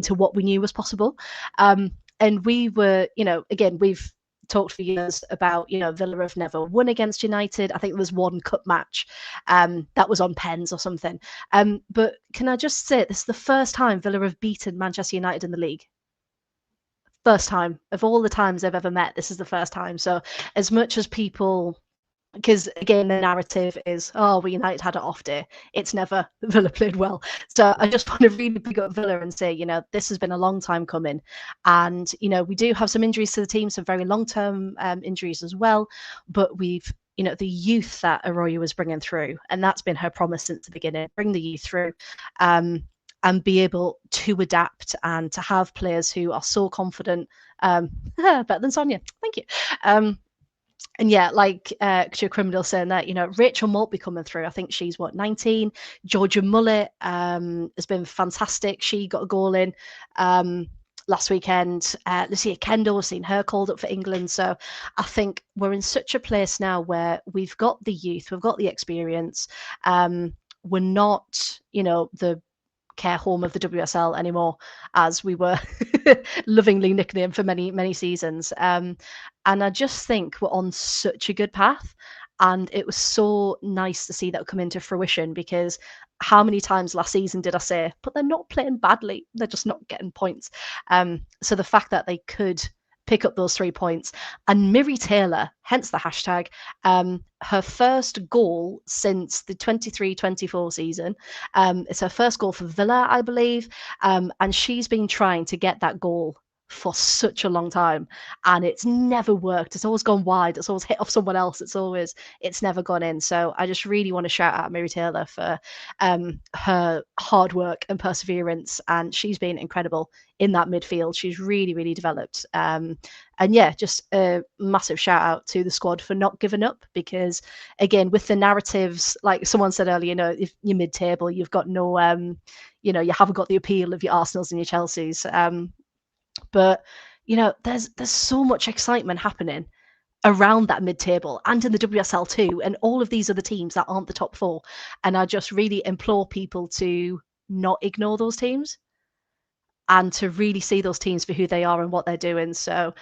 what we knew was possible. And we were, again, we've talked for years about, Villa have never won against United. I think there was one cup match that was on pens or something. But can I just say, this is the first time Villa have beaten Manchester United in the league. First time of all the times they've ever met. This is the first time. So as much as people, because again, the narrative is, United had an off day. It's never Villa played well. So I just want to really pick up Villa and say, this has been a long time coming. And, we do have some injuries to the team, some very long-term injuries as well. But we've, the youth that Arroyo was bringing through, and that's been her promise since the beginning, bring the youth through. And be able to adapt and to have players who are so confident, better than Sonia. Thank you. And yeah, like Katia Criminal saying that, Rachel Moult be coming through. I think she's 19. Georgia Mullet has been fantastic. She got a goal in last weekend. Lucia Kendall, we've seen her called up for England. So I think we're in such a place now where we've got the youth, we've got the experience. We're not, the care home of the WSL anymore, as we were lovingly nicknamed for many, many seasons. And I just think we're on such a good path. And it was so nice to see that come into fruition, because how many times last season did I say, but they're not playing badly, they're just not getting points. So the fact that they could pick up those 3 points, and Miri Taylor, hence the hashtag, her first goal since the 23-24 season. It's her first goal for Villa, I believe, and she's been trying to get that goal for such a long time, and it's never worked. It's always gone wide, it's always hit off someone else, it's never gone in. So I just really want to shout out Miri Taylor for her hard work and perseverance, and she's been incredible in that midfield. She's really, really developed. And yeah, just a massive shout out to the squad for not giving up, because again, with the narratives, like someone said earlier, if you're mid-table, you've got no you haven't got the appeal of your Arsenals and your Chelseas. But there's so much excitement happening around that mid-table and in the WSL too, and all of these other teams that aren't the top 4. And I just really implore people to not ignore those teams and to really see those teams for who they are and what they're doing. So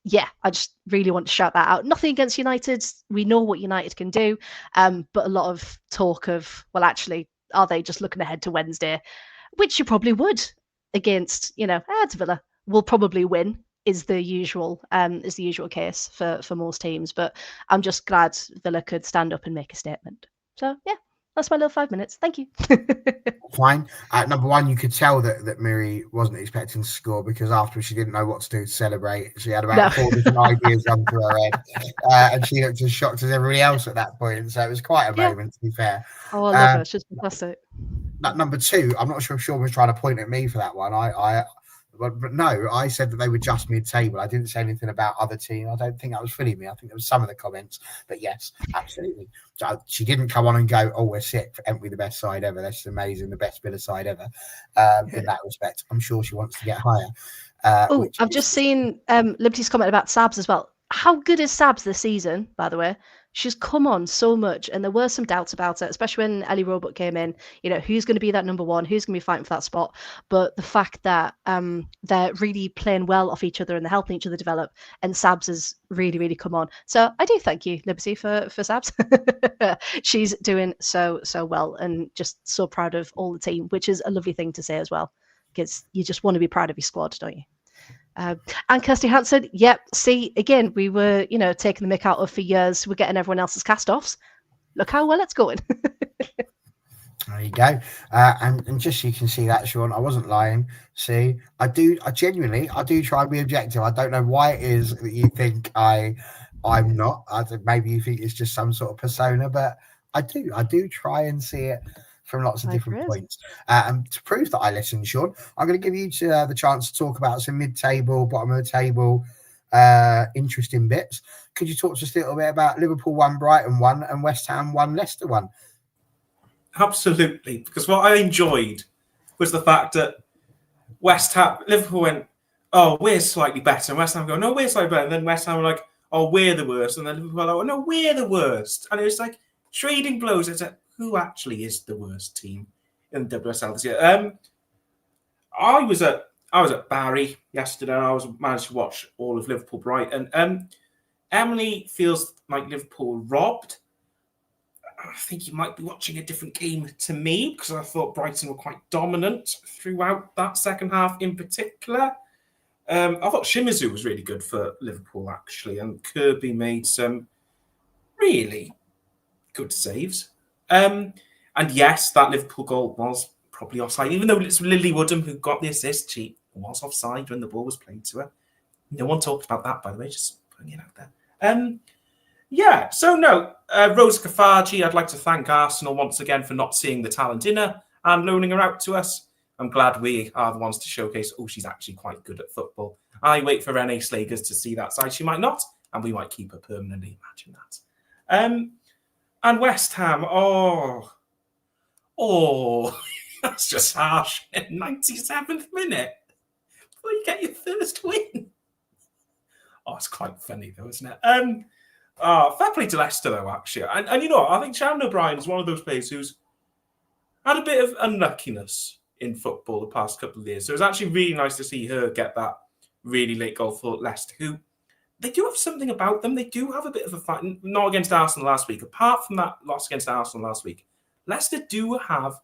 yeah, I just really want to shout that out. Nothing against United. We know what United can do, but a lot of talk of, well, actually, are they just looking ahead to Wednesday? Which you probably would. Against, it's Villa, will probably win is the usual case for most teams. But I'm just glad Villa could stand up and make a statement. So yeah, that's my little 5 minutes. Thank you. Fine. Number one, you could tell that Miri wasn't expecting to score, because after she didn't know what to do to celebrate. She had about 4 different ideas run through her head, and she looked as shocked as everybody else at that point. So it was quite a moment, to be fair. Oh, I love her. She's fantastic. Number two, I'm not sure if Sean was trying to point at me for that one. But no, I said that they were just mid-table. I didn't say anything about other teams. I don't think that was fully me. I think there was some of the comments, but yes, absolutely. She didn't come on and go, "Oh, we're sick. Aren't we the best side ever? That's amazing, the best Villa side ever." In that respect, I'm sure she wants to get higher. I've just seen Liberty's comment about Sabs as well. How good is Sabs this season, by the way? She's come on so much, and there were some doubts about it, especially when Ellie Roebuck came in. Who's going to be that number one? Who's going to be fighting for that spot? But the fact that they're really playing well off each other and they're helping each other develop, and Sabs has really, really come on. So I do thank you, Liberty, for Sabs. She's doing so well, and just so proud of all the team, which is a lovely thing to say as well, because you just want to be proud of your squad, don't you? And Kirsty Hansen, yep. See, again, we were, taking the mick out of for years. We're getting everyone else's cast-offs. Look how well it's going. There you go. And just so you can see that, Sean, I wasn't lying. See, I genuinely try and be objective. I don't know why it is that you think I'm not. Maybe you think it's just some sort of persona, but I do try and see it from lots of I different agree. points. And to prove that I listen, Sean, I'm going to give you the chance to talk about some mid-table, bottom of the table, interesting bits. Could you talk to us a little bit about Liverpool 1, Brighton 1, and West Ham 1, Leicester 1? Absolutely, because what I enjoyed was the fact that Liverpool went, oh, we're slightly better. And West Ham go, no, we're slightly better. And then West Ham were like, oh, we're the worst. And then Liverpool were like, oh, no, we're the worst. And it was like trading blows. It's like, who actually is the worst team in the WSL this year? I was at Barry yesterday. I managed to watch all of Liverpool Brighton. Emily feels like Liverpool robbed. I think you might be watching a different game to me because I thought Brighton were quite dominant throughout that second half in particular. I thought Shimizu was really good for Liverpool, actually, and Kirby made some really good saves. And yes, that Liverpool goal was probably offside, even though it's Lily Woodham who got the assist. She was offside when the ball was played to her. No one talked about that, by the way, just putting it out there. Yeah, so no, Rosa Kafaji, I'd like to thank Arsenal once again for not seeing the talent in her and loaning her out to us. I'm glad we are the ones to showcase, oh, she's actually quite good at football. I wait for Renee Slagers to see that side. She might not, and we might keep her permanently. Imagine that. And West Ham, oh, that's just harsh. 97th minute before you get your first win. Oh, it's quite funny though, isn't it? Fair play to Leicester though, actually. And you know what? I think Sharon O'Brien is one of those players who's had a bit of unluckiness in football the past couple of years. So it was actually really nice to see her get that really late goal for Leicester, who they do have something about them. They do have a bit of a fight, not against Arsenal last week. Apart from that loss against Arsenal last week, Leicester do have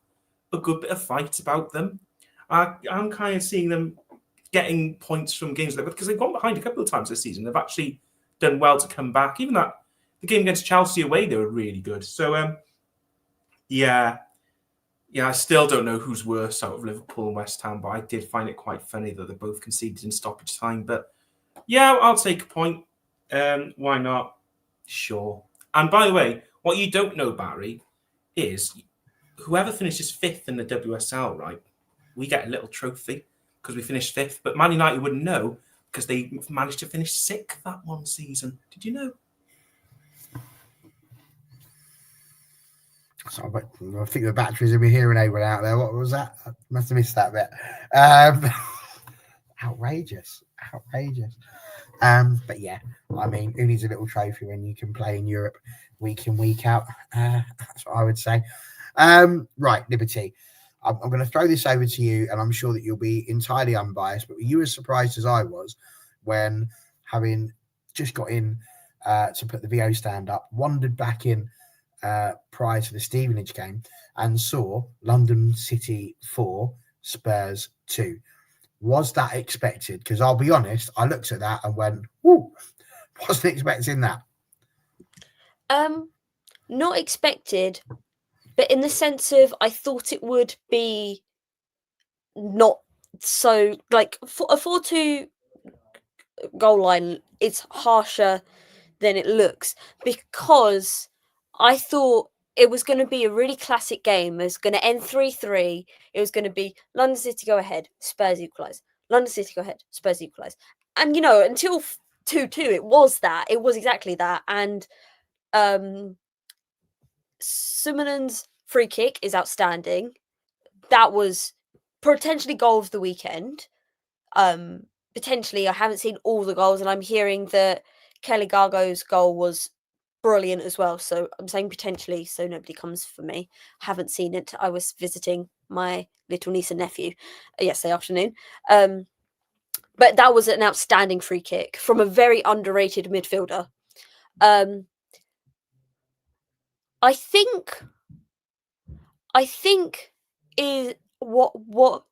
a good bit of fight about them. I'm kind of seeing them getting points from games like that because they've gone behind a couple of times this season. They've actually done well to come back. Even the game against Chelsea away, they were really good. So, yeah, I still don't know who's worse out of Liverpool and West Ham, but I did find it quite funny that they both conceded in stoppage time. But yeah, I'll take a point. Why not? Sure. And by the way, what you don't know, Barry, is whoever finishes fifth in the WSL, right, we get a little trophy because we finished fifth. But Man United wouldn't know because they managed to finish sixth that one season. Did you know? So I think the batteries of my hearing aid went out there. What was that? I must have missed that bit. Outrageous. But yeah, I mean, who needs a little trophy when you can play in Europe week in, week out? That's what I would say. Right, Liberty. I'm going to throw this over to you, and I'm sure that you'll be entirely unbiased, but were you as surprised as I was when, having just got in to put the VO stand up, wandered back in prior to the Stevenage game and saw London City 4, Spurs 2. Was that expected? Because I'll be honest, I looked at that and went, "Whoa, wasn't expecting that." Not expected, but in the sense of I thought it would be not so like a 4-2 goal line. It's harsher than it looks because I thought it was going to be a really classic game. It was going to end 3-3. It was going to be London City go ahead, Spurs equalise. London City go ahead, Spurs equalise. And, you know, until 2-2, it was that. It was exactly that. And Sumanen's free kick is outstanding. That was potentially goal of the weekend. Potentially, I haven't seen all the goals, and I'm hearing that Kelly Gargo's goal was brilliant as well. So I'm saying potentially, so nobody comes for me. Haven't seen it. I was visiting my little niece and nephew yesterday afternoon. But that was an outstanding free kick from a very underrated midfielder. I think is what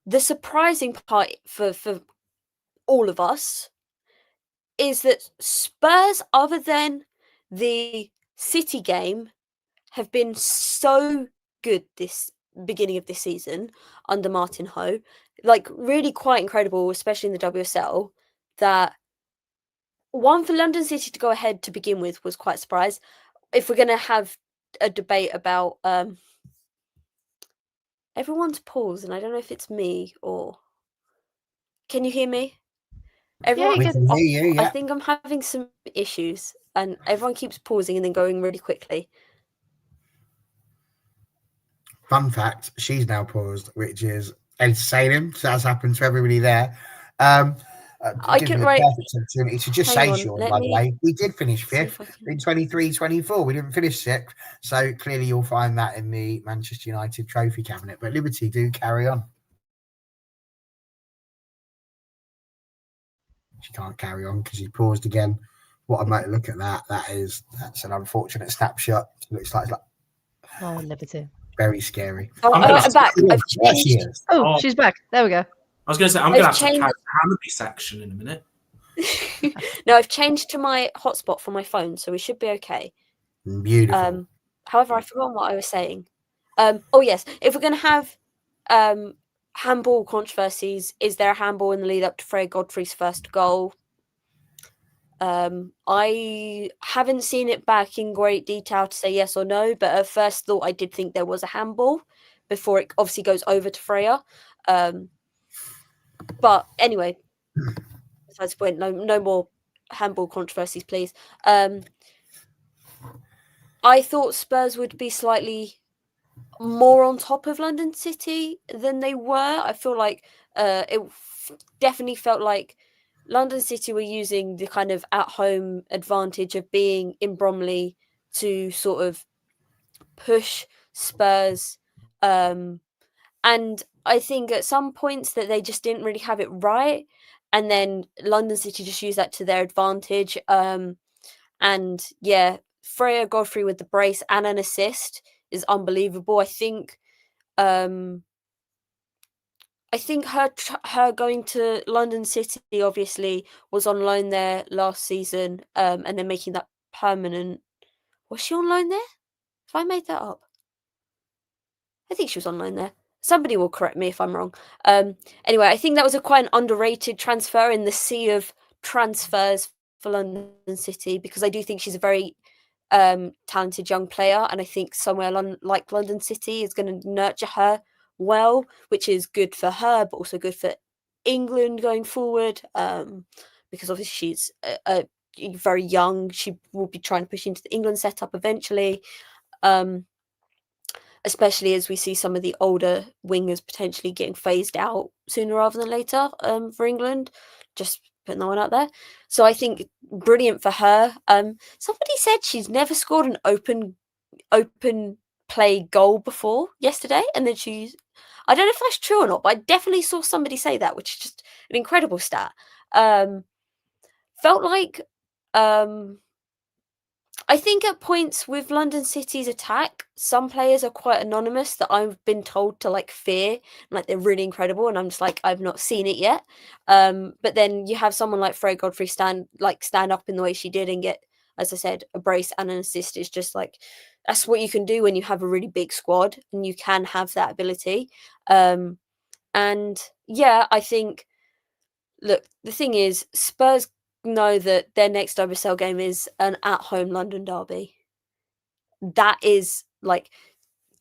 the surprising part for all of us is that Spurs, other than the City game, have been so good this beginning of this season under Martin Ho. Like, really quite incredible, especially in the WSL, that one for London City to go ahead to begin with was quite a surprise. If we're going to have a debate about Everyone's paused, and I don't know if it's me or. Can you hear me? Yeah, Everyone, you We can. can hear you, I yeah. think I'm having some issues, and everyone keeps pausing and then going really quickly. Fun fact, she's now paused, which is entertaining. So that's happened to everybody there. Um, I gives can me the write. perfect opportunity to just Hang say, on, Sean, let by the me way, we did finish see fifth if I can. in 23-24. We didn't finish sixth. So clearly you'll find that in the Manchester United trophy cabinet. But Liberty do carry on. She can't carry on because she paused again. What I might look at that. That's an unfortunate snapshot. It looks like Oh, Liberty. very scary. Oh, I'm gonna I'm back. I've There she changed. is. Oh, Oh. she's back. There we go. I was going to say I'm I've going to have to changed- carry the Hammerby section in a minute. No, I've changed to my hotspot for my phone, so we should be okay. Beautiful. However, I forgot what I was saying. Oh yes, if we're going to have handball controversies, is there a handball in the lead up to Freya Godfrey's first goal? I haven't seen it back in great detail to say yes or no, but at first thought I did think there was a handball before it obviously goes over to Freya. But anyway, besides the point, no more handball controversies, please. I thought Spurs would be slightly more on top of London City than they were. I feel like it definitely felt like London City were using the kind of at-home advantage of being in Bromley to sort of push Spurs. And I think at some points that they just didn't really have it right. And then London City just used that to their advantage. And yeah, Freya Godfrey with the brace and an assist is unbelievable. I think her going to London City obviously was on loan there last season, and then making that permanent. Was she on loan there? Have I made that up? I think she was on loan there. Somebody will correct me if I'm wrong. Anyway, I think that was quite an underrated transfer in the sea of transfers for London City, because I do think she's a very talented young player, and I think somewhere like London City is going to nurture her well, which is good for her, but also good for England going forward. Because obviously she's very young, she will be trying to push into the England setup eventually. Especially as we see some of the older wingers potentially getting phased out sooner rather than later for England. Just putting that one out there. So I think brilliant for her. Somebody said she's never scored an open play goal before yesterday, and then I don't know if that's true or not, but I definitely saw somebody say that, which is just an incredible stat. Felt like I think at points with London City's attack, some players are quite anonymous that I've been told to like fear, like they're really incredible, and I'm just like, I've not seen it yet. But then you have someone like Freya Godfrey stand up in the way she did and get, as I said, a brace and an assist. Is just like, that's what you can do when you have a really big squad and you can have that ability. And yeah, I think, look, the thing is, Spurs know that their next WSL game is an at-home London derby. That is like,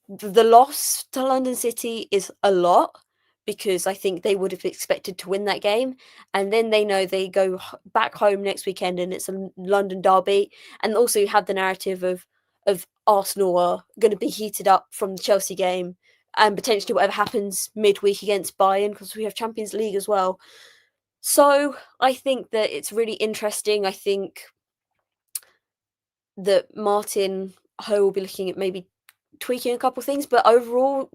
the loss to London City is a lot, because I think they would have expected to win that game, and then they know they go back home next weekend and it's a London derby, and also you have the narrative of Arsenal are going to be heated up from the Chelsea game, and potentially whatever happens midweek against Bayern, because we have Champions League as well. So I think that it's really interesting. I think that Martin Ho will be looking at maybe tweaking a couple of things, but overall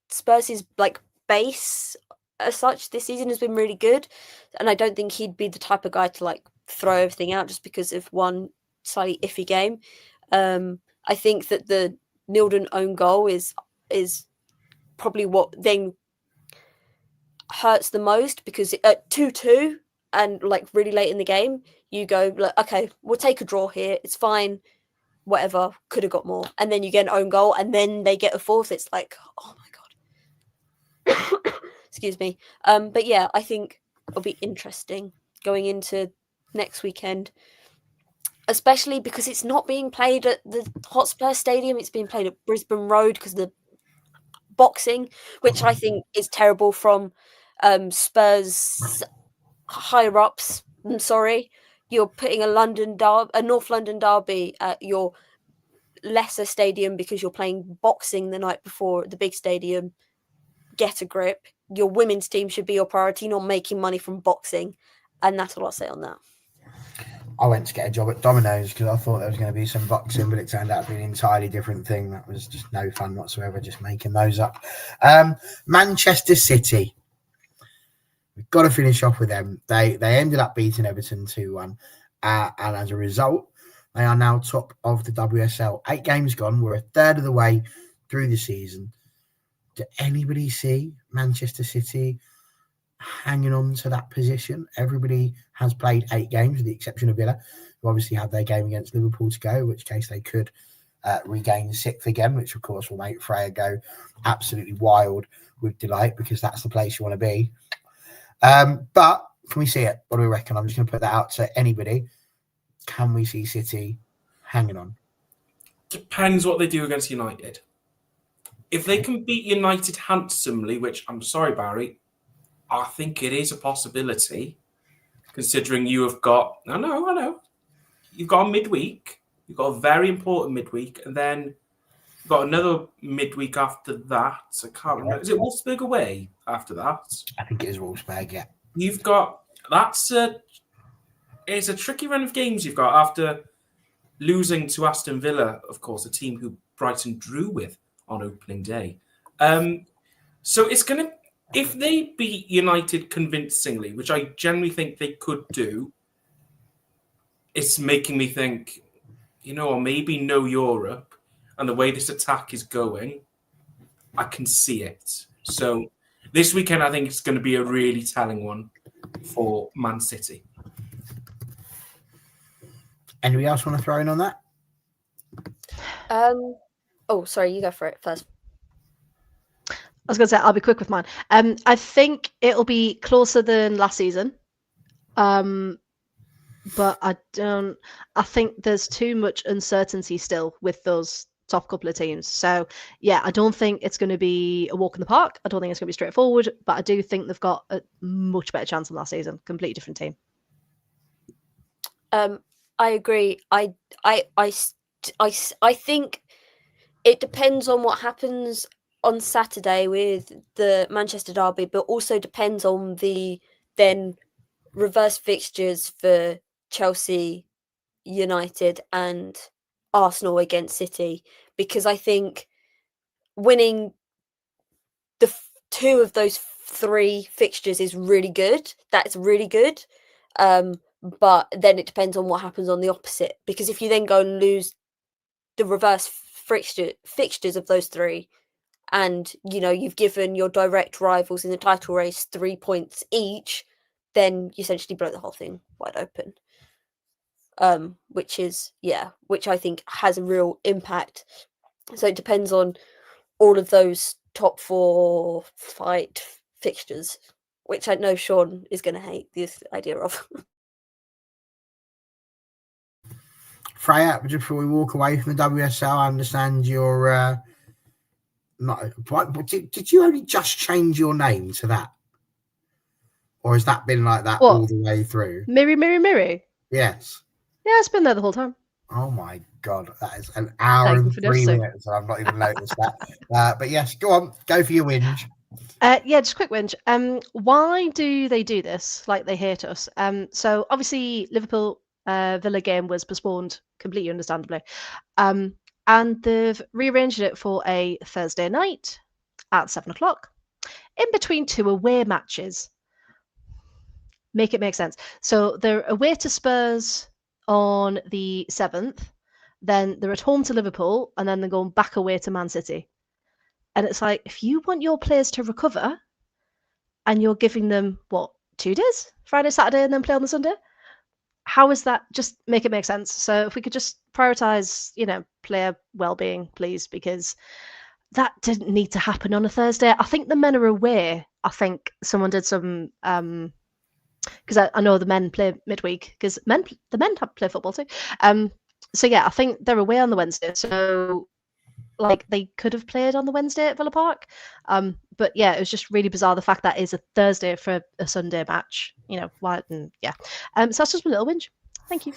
Spurs' like base as such this season has been really good, and I don't think he'd be the type of guy to like throw everything out just because of one slightly iffy game. I think that the Nilden own goal is probably what then hurts the most, because at 2-2 and like really late in the game, you go like, okay, we'll take a draw here, it's fine, whatever, could have got more, and then you get an own goal and then they get a fourth. It's like, oh my god. Excuse me. But yeah, I think it'll be interesting going into next weekend, especially because it's not being played at the Hotspur Stadium, it's being played at Brisbane Road because the boxing, which I think is terrible from Spurs higher ups. I'm sorry, you're putting a North London derby at your lesser stadium because you're playing boxing the night before at the big stadium. Get a grip. Your women's team should be your priority, not making money from boxing. And that's all I'll say on that. I went to get a job at Domino's because I thought there was going to be some boxing, but it turned out to be an entirely different thing. That was just no fun whatsoever, just making those up. Manchester City. We've got to finish off with them. They ended up beating Everton 2-1. And as a result, they are now top of the WSL. 8 games gone. We're a third of the way through the season. Did anybody see Manchester City hanging on to that position? Everybody has played 8 games with the exception of Villa, who obviously had their game against Liverpool to go, in which case they could regain 6th again, which of course will make Freya go absolutely wild with delight because that's the place you want to be. But can we see it? What do we reckon? I'm just going to put that out to anybody. Can we see City hanging on? Depends what they do against United. If they can beat United handsomely, which I'm sorry, Barry, I think it is a possibility, considering you have got... I know. You've got a midweek. You've got a very important midweek, and then you've got another midweek after that. I can't remember. Is it Wolfsburg away after that? I think it is Wolfsburg, yeah. You've got... It's a tricky run of games you've got after losing to Aston Villa, of course, a team who Brighton drew with on opening day. So it's going to... If they beat United convincingly, which I generally think they could do, it's making me think, or maybe no Europe, and the way this attack is going, I can see it. So this weekend, I think it's going to be a really telling one for Man City. Anybody else want to throw in on that? Oh, sorry, you go for it first. I was going to say, I'll be quick with mine. I think it'll be closer than last season. But I think there's too much uncertainty still with those top couple of teams. So, yeah, I don't think it's going to be a walk in the park. I don't think it's going to be straightforward. But I do think they've got a much better chance than last season. Completely different team. I agree. I think it depends on what happens on Saturday with the Manchester derby, but also depends on the then reverse fixtures for Chelsea, United and Arsenal against City, because I think winning the 2 of those 3 fixtures is really good. That's really good. But then it depends on what happens on the opposite, because if you then go and lose the reverse fixtures of those 3, and you've given your direct rivals in the title race 3 points each, then you essentially blow the whole thing wide open. Which I think has a real impact. So it depends on all of those top 4 fight fixtures, which I know Sean is going to hate this idea of. Freya, just before we walk away from the WSL, I understand you're did you only just change your name to that? Or has that been like that all the way through? Miri? Yes. Yeah, it's been there the whole time. Oh my God, that is an hour and 3 minutes. I've not even noticed that. But yes, go on, go for your whinge. Yeah, just a quick whinge. Why do they do this? Like they hate us. So obviously Liverpool Villa game was postponed completely understandably. And they've rearranged it for a Thursday night at 7:00 in between 2 away matches. Make it make sense. So they're away to Spurs on the 7th, then they're at home to Liverpool, and then they're going back away to Man City. And it's like, if you want your players to recover and you're giving them, 2 days? Friday, Saturday, and then play on the Sunday? How is that? Just make it make sense. So if we could just prioritize, player well-being, please, because that didn't need to happen on a Thursday. I think the men are away. I think someone did some, because I know the men play midweek, because the men play football too. So yeah, I think they're away on the Wednesday. So like they could have played on the Wednesday at Villa Park. But yeah, it was just really bizarre the fact that is a Thursday for a Sunday match. Why? Yeah. So that's just my little whinge. Thank you.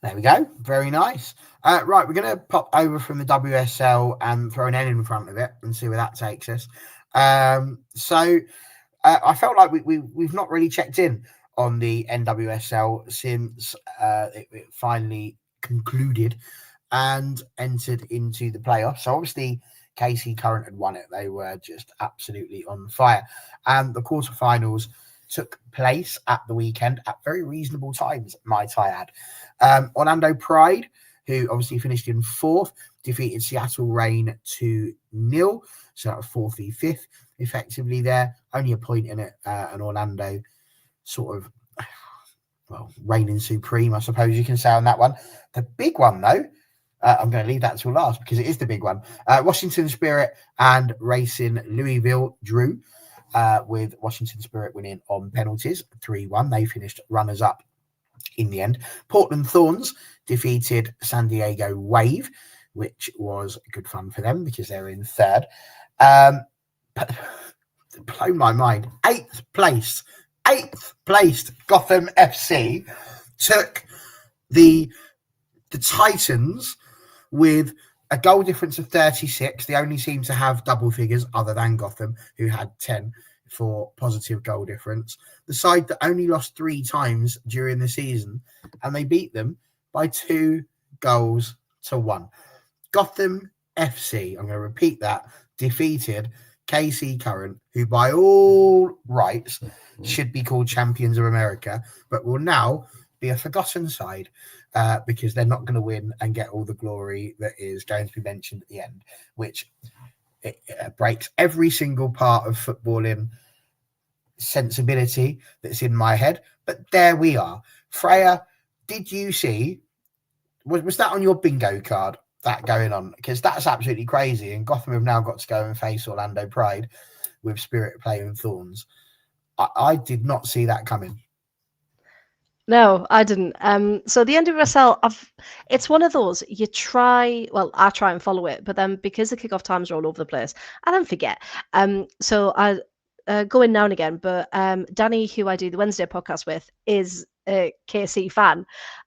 There we go. Very nice. Right, we're going to pop over from the WSL and throw an N in front of it and see where that takes us. So I felt like we've not really checked in on the NWSL since it finally concluded and entered into the playoffs. So obviously KC Current had won it. They were just absolutely on fire. And the quarterfinals took place at the weekend at very reasonable times, might I add. Orlando Pride, who obviously finished in 4th, defeated Seattle Reign 2-0. So that was 4th v 5th, effectively there. Only a point in it, and Orlando sort of, reigning supreme, I suppose you can say on that one. The big one, though, I'm going to leave that till last because it is the big one. Washington Spirit and Racing Louisville drew, with Washington Spirit winning on penalties 3-1. They finished runners-up in the end. Portland Thorns defeated San Diego Wave, which was good fun for them because they're in 3rd. But blow my mind, 8th placed Gotham FC took the Titans with a goal difference of 36. They only seem to have double figures other than Gotham, who had 10 for positive goal difference. The side that only lost 3 times during the season, and they beat them by 2 goals to 1. Gotham FC, I'm going to repeat that, defeated KC Current, who by all rights should be called champions of America, but will now be a forgotten side because they're not going to win and get all the glory that is going to be mentioned at the end, which it breaks every single part of footballing sensibility that's in my head. But there we are. Freya, did you see, was that on your bingo card, that going on? Because that's absolutely crazy. And Gotham have now got to go and face Orlando Pride with Spirit playing Thorns. I did not see that coming. No, I didn't. So the NWSL, it's one of those I try and follow it, but then because the kickoff times are all over the place, I then forget. So I go in now and again, but Danny, who I do the Wednesday podcast with, is a KC fan,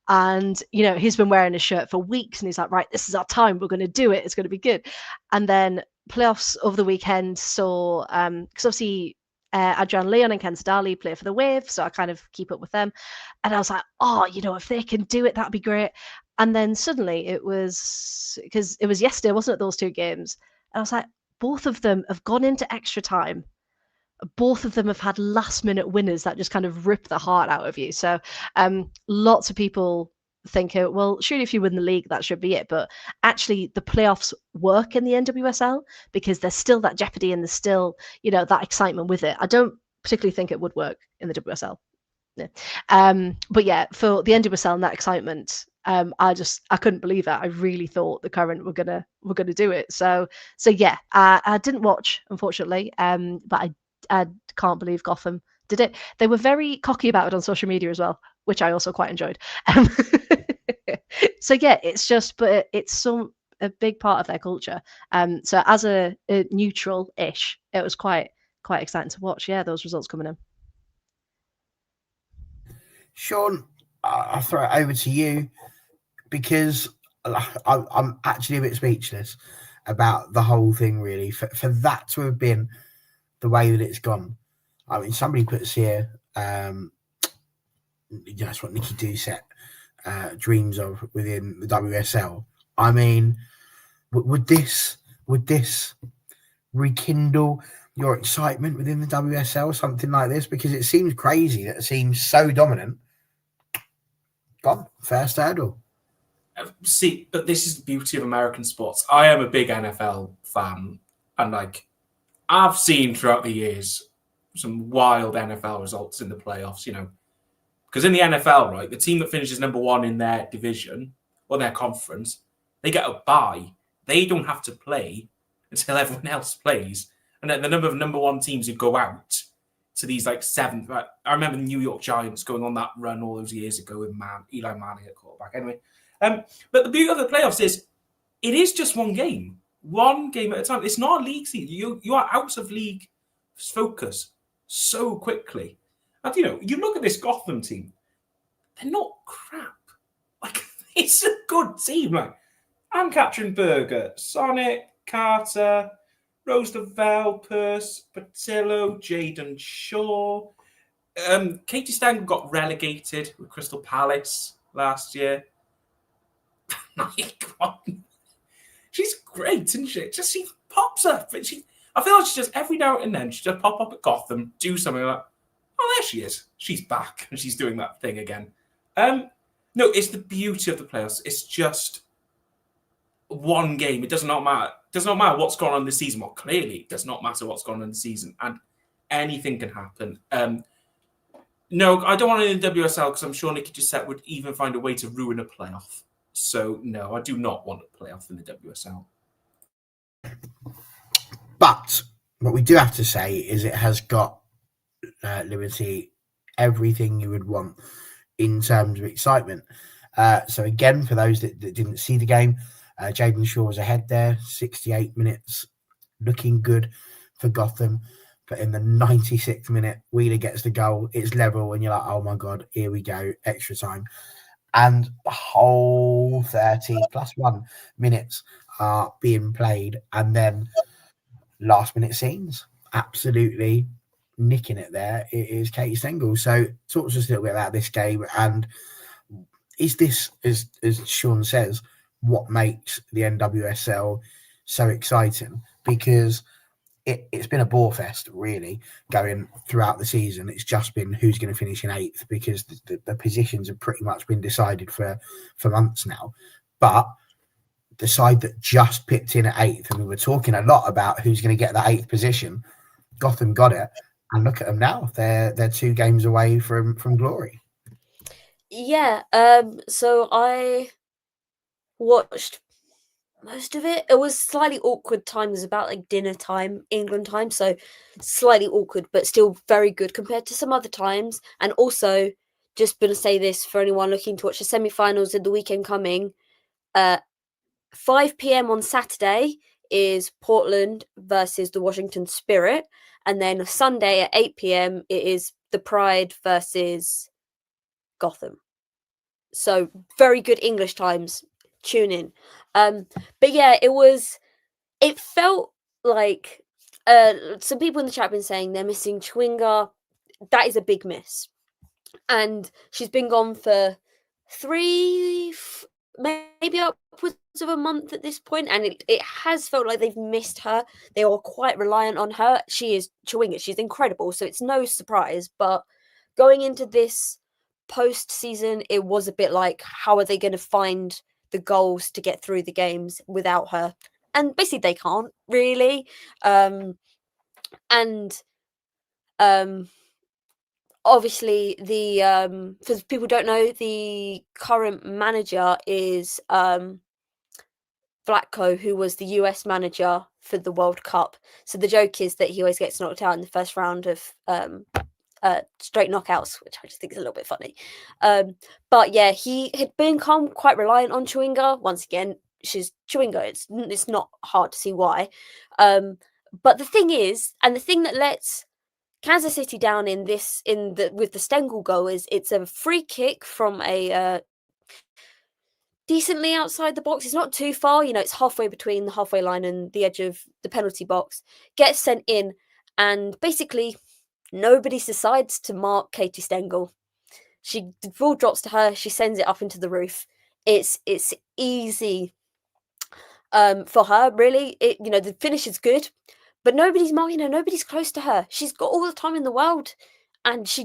and he's been wearing a shirt for weeks, and he's like, right, this is our time, we're going to do it, it's going to be good. And then playoffs over the weekend, so because obviously Adrian Leon and Ken Sadali play for the Wave, so I kind of keep up with them. And I was like, if they can do it, that'd be great. And then suddenly it was, because it was yesterday, wasn't it, those 2 games? And I was like, both of them have gone into extra time. Both of them have had last-minute winners that just kind of rip the heart out of you. So lots of people think, well, surely if you win the league, that should be it. But actually, the playoffs work in the NWSL because there's still that jeopardy and there's still, that excitement with it. I don't particularly think it would work in the WSL. Yeah. But yeah, for the NWSL and that excitement, I couldn't believe it. I really thought the Current were gonna do it. So yeah, I didn't watch, unfortunately, but I can't believe Gotham did it. They were very cocky about it on social media as well, which I also quite enjoyed. So yeah, it's just, but it's a big part of their culture. So as a neutral-ish, it was quite exciting to watch. Yeah, those results coming in. Sean, I'll throw it over to you because I'm actually a bit speechless about the whole thing, really. For that to have been the way that it's gone. I mean, somebody puts here, that's what Nikki Doucette dreams of within the WSL. I mean, would this rekindle your excitement within the WSL, something like this? Because it seems crazy that it seems so dominant. Gone, first hurdle. See, but this is the beauty of American sports. I am a big NFL fan, and I've seen throughout the years some wild NFL results in the playoffs, because in the NFL, right, the team that finishes number 1 in their division or their conference, they get a bye. They don't have to play until everyone else plays. And then the number of number 1 teams who go out to these 7th. I remember the New York Giants going on that run all those years ago with Eli Manning at quarterback. Anyway, but the beauty of the playoffs is it is just one game at a time. It's not a league season. You are out of league focus so quickly. And you look at this Gotham team, they're not crap. Like, it's a good team. Like, I'm Katrin Berger, Sonic, Carter, Rose Lavelle, Purse, Patillo, Jaden Shaw. Katie Stengel got relegated with Crystal Palace last year. She's great, isn't she? She pops up. I feel like she just every now and then she just pop up at Gotham, do something like, oh, there she is. She's back and she's doing that thing again. No, it's the beauty of the playoffs. It's just one game. It does not matter. It does not matter what's going on in the season. Well, clearly, it does not matter what's going on in the season, and anything can happen. No, I don't want it in WSL because I'm sure Nikki Gisette would even find a way to ruin a playoff. So, no, I do not want a playoff in the WSL. But what we do have to say is it has got Liberty everything you would want in terms of excitement. So, again, for those that didn't see the game, Jaden Shaw was ahead there, 68 minutes, looking good for Gotham. But in the 96th minute, Wheeler gets the goal. It's level, and you're like, oh, my God, here we go, extra time. And the whole 30 plus 1 minutes are being played. And then last-minute scenes, absolutely nicking it there. It is Katie Stengel. So talk to us a little bit about this game. And is this, as Sean says, what makes the NWSL so exciting? Because it's been a bore fest, really, going throughout the season. It's just been who's going to finish in 8th because the positions have pretty much been decided for months now. But the side that just picked in at 8th, and we were talking a lot about who's going to get that 8th position, Gotham got it. And look at them now. They're 2 games away from glory. Yeah. So I watched most of it. It was slightly awkward times, about like dinner time, England time, so slightly awkward, but still very good compared to some other times. And also, just gonna say this for anyone looking to watch the semi-finals in the weekend coming, 5 p.m. on Saturday is Portland versus the Washington Spirit, and then Sunday at 8 p.m. it is the Pride versus Gotham. So very good English times. Tune in. But yeah, it felt like some people in the chat have been saying they're missing Chwinga. That is a big miss. And she's been gone for 3, maybe upwards of a month at this point, and it has felt like they've missed her. They are quite reliant on her. She is Chwinga. She's incredible, so it's no surprise. But going into this post-season, it was a bit like, how are they going to find the goals to get through the games without her? And basically they can't really. Obviously the for people who don't know, the current manager is Vlatko, who was the US manager for the World Cup. So the joke is that he always gets knocked out in the first round of straight knockouts, which I just think is a little bit funny. But yeah, he had become quite reliant on Chwinga. Once again, she's Chwinga. It's not hard to see why. But the thing is, and the thing that lets Kansas City down with the Stengel goal is it's a free kick from a decently outside the box. It's not too far, it's halfway between the halfway line and the edge of the penalty box. Gets sent in, and basically nobody decides to mark Katie Stengel. The ball drops to her. She sends it up into the roof. It's easy for her, really. The finish is good, but nobody's marking her. Nobody's close to her. She's got all the time in the world, and she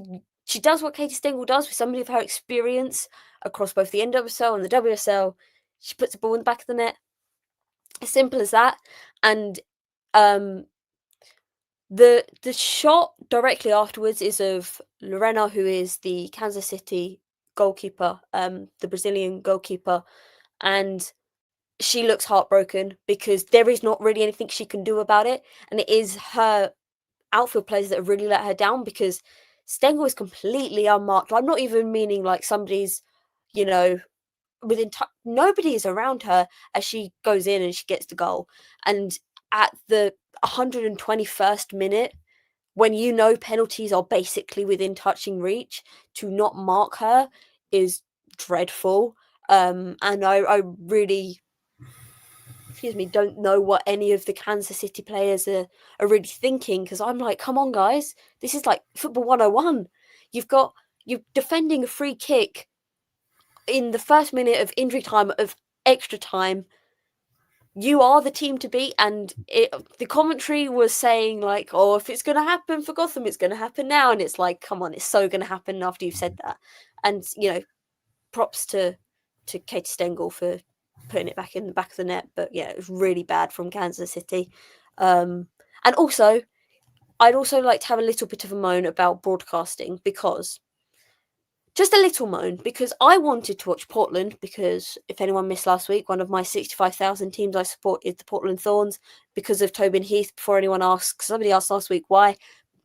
does what Katie Stengel does with somebody of her experience across both the NWSL and the WSL. She puts the ball in the back of the net. As simple as that. And the shot directly afterwards is of Lorena, who is the Kansas City goalkeeper, the Brazilian goalkeeper, and she looks heartbroken because there is not really anything she can do about it, and it is her outfield players that have really let her down, because Stengel is completely unmarked. I'm not even meaning like somebody's, nobody is around her as she goes in and she gets the goal. And at the 121st minute, when you know penalties are basically within touching reach, to not mark her is dreadful. And I really, don't know what any of the Kansas City players are really thinking, because I'm like, come on, guys, this is like football 101. You're defending a free kick in the first minute of injury time, of extra time. You are the team to beat, and the commentary was saying like, oh, if it's going to happen for Gotham, it's going to happen now. And it's like, come on, it's so going to happen after you've said that. And, props to Katie Stengel for putting it back in the back of the net. But yeah, it was really bad from Kansas City. And also, I'd also like to have a little bit of a moan about broadcasting, because just a little moan, because I wanted to watch Portland, because if anyone missed last week, one of my 65,000 teams I support is the Portland Thorns, because of Tobin Heath. Before anyone asks, somebody asked last week why.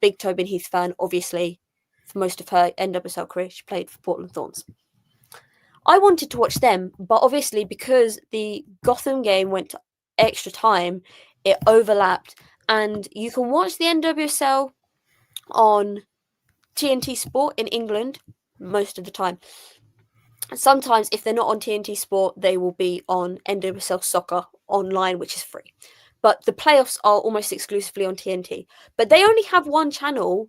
Big Tobin Heath fan, obviously, for most of her NWSL career, she played for Portland Thorns. I wanted to watch them, but obviously because the Gotham game went to extra time, it overlapped, and you can watch the NWSL on TNT Sport in England most of the time. Sometimes, if they're not on TNT Sport, they will be on NWSL Soccer online, which is free. But the playoffs are almost exclusively on TNT. But they only have one channel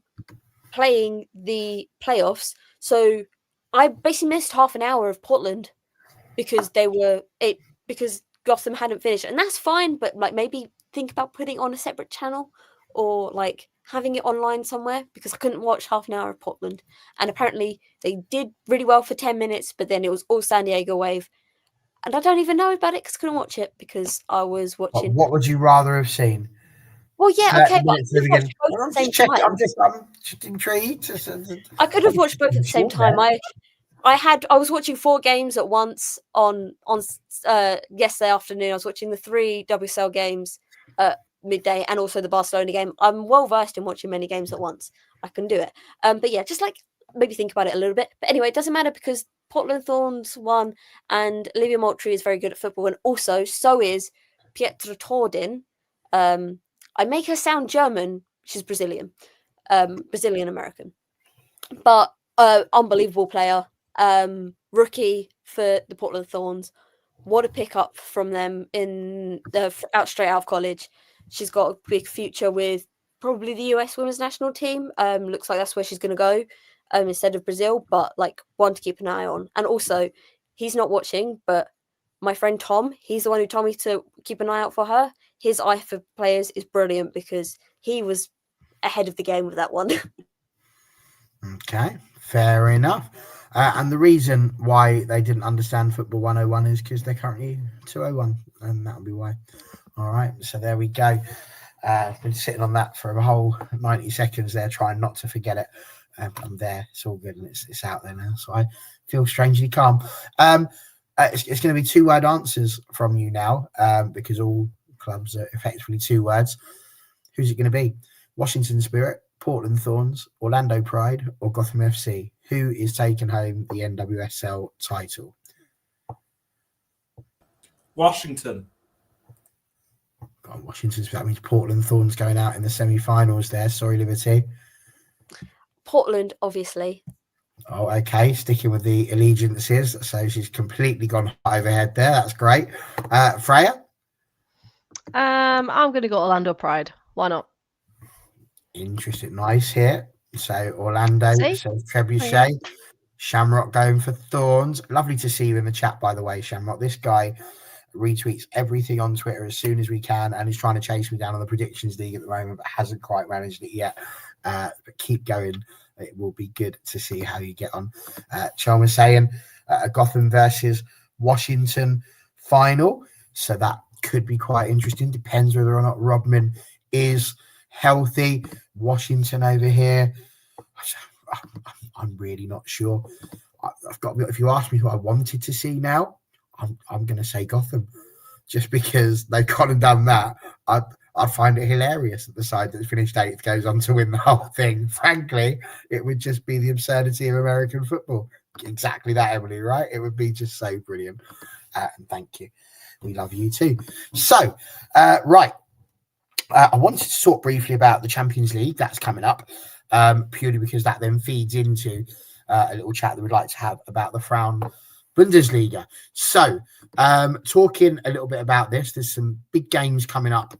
playing the playoffs, so I basically missed half an hour of Portland because because Gotham hadn't finished, and that's fine. But like, maybe think about putting on a separate channel, or like having it online somewhere, because I couldn't watch half an hour of Portland. And apparently they did really well for 10 minutes, but then it was all San Diego Wave. And I don't even know about it because I couldn't watch it because I was watching. What would you rather have seen? Well, yeah, okay, but I'm just intrigued. I could have watched both at the same time. I was watching 4 games at once on yesterday afternoon. I was watching the 3 WSL games at midday and also the Barcelona game. I'm well versed in watching many games at once. I can do it. But yeah, just like maybe think about it a little bit. But anyway, it doesn't matter because Portland Thorns won, and Olivia Moultrie is very good at football, and also so is Pietra Tordin. I make her sound German. She's Brazilian, Brazilian American, but unbelievable player. Rookie for the Portland Thorns. What a pickup from them straight out of college. She's got a big future with probably the US women's national team. Looks like that's where she's going to go instead of Brazil, but like one to keep an eye on. And also, he's not watching, but my friend Tom, he's the one who told me to keep an eye out for her. His eye for players is brilliant because he was ahead of the game with that one. Okay, fair enough. And the reason why they didn't understand Football 101 is because they're currently 201, and that'll be why. All right, so there we go. I've been sitting on that for a whole 90 seconds there, trying not to forget it. I'm there. It's all good, and it's out there now, so I feel strangely calm. It's going to be 2-word answers from you now, because all clubs are effectively 2 words. Who's it going to be? Washington Spirit, Portland Thorns, Orlando Pride, or Gotham FC? Who is taking home the NWSL title? Washington. God, Washington's, that means Portland Thorns going out in the semi-finals there. Sorry, Liberty. Portland, obviously. Oh, okay. Sticking with the allegiances. So she's completely gone overhead there. That's great. Freya? I'm going to go Orlando Pride. Why not? Interesting. Nice here. So Orlando, so Trebuchet, Shamrock going for Thorns. Lovely to see you in the chat, by the way, Shamrock. This guy retweets everything on Twitter as soon as we can, and he's trying to chase me down on the predictions league at the moment, but hasn't quite managed it yet. But keep going. It will be good to see how you get on. Chalmers saying Gotham versus Washington final. So that could be quite interesting. Depends whether or not Rodman is healthy. Washington over here, I'm really not sure. If you ask me who I wanted to see now, I'm going to say Gotham, just because they've gone and done that. I'd find it hilarious that the side that's finished 8th goes on to win the whole thing. Frankly, it would just be the absurdity of American football. exactly that, Emily, right? It would be just so brilliant. And thank you. We love you too. So, right. I wanted to talk briefly about the Champions League that's coming up, purely because that then feeds into a little chat that we'd like to have about the Frauen Bundesliga. So, talking a little bit about this, there's some big games coming up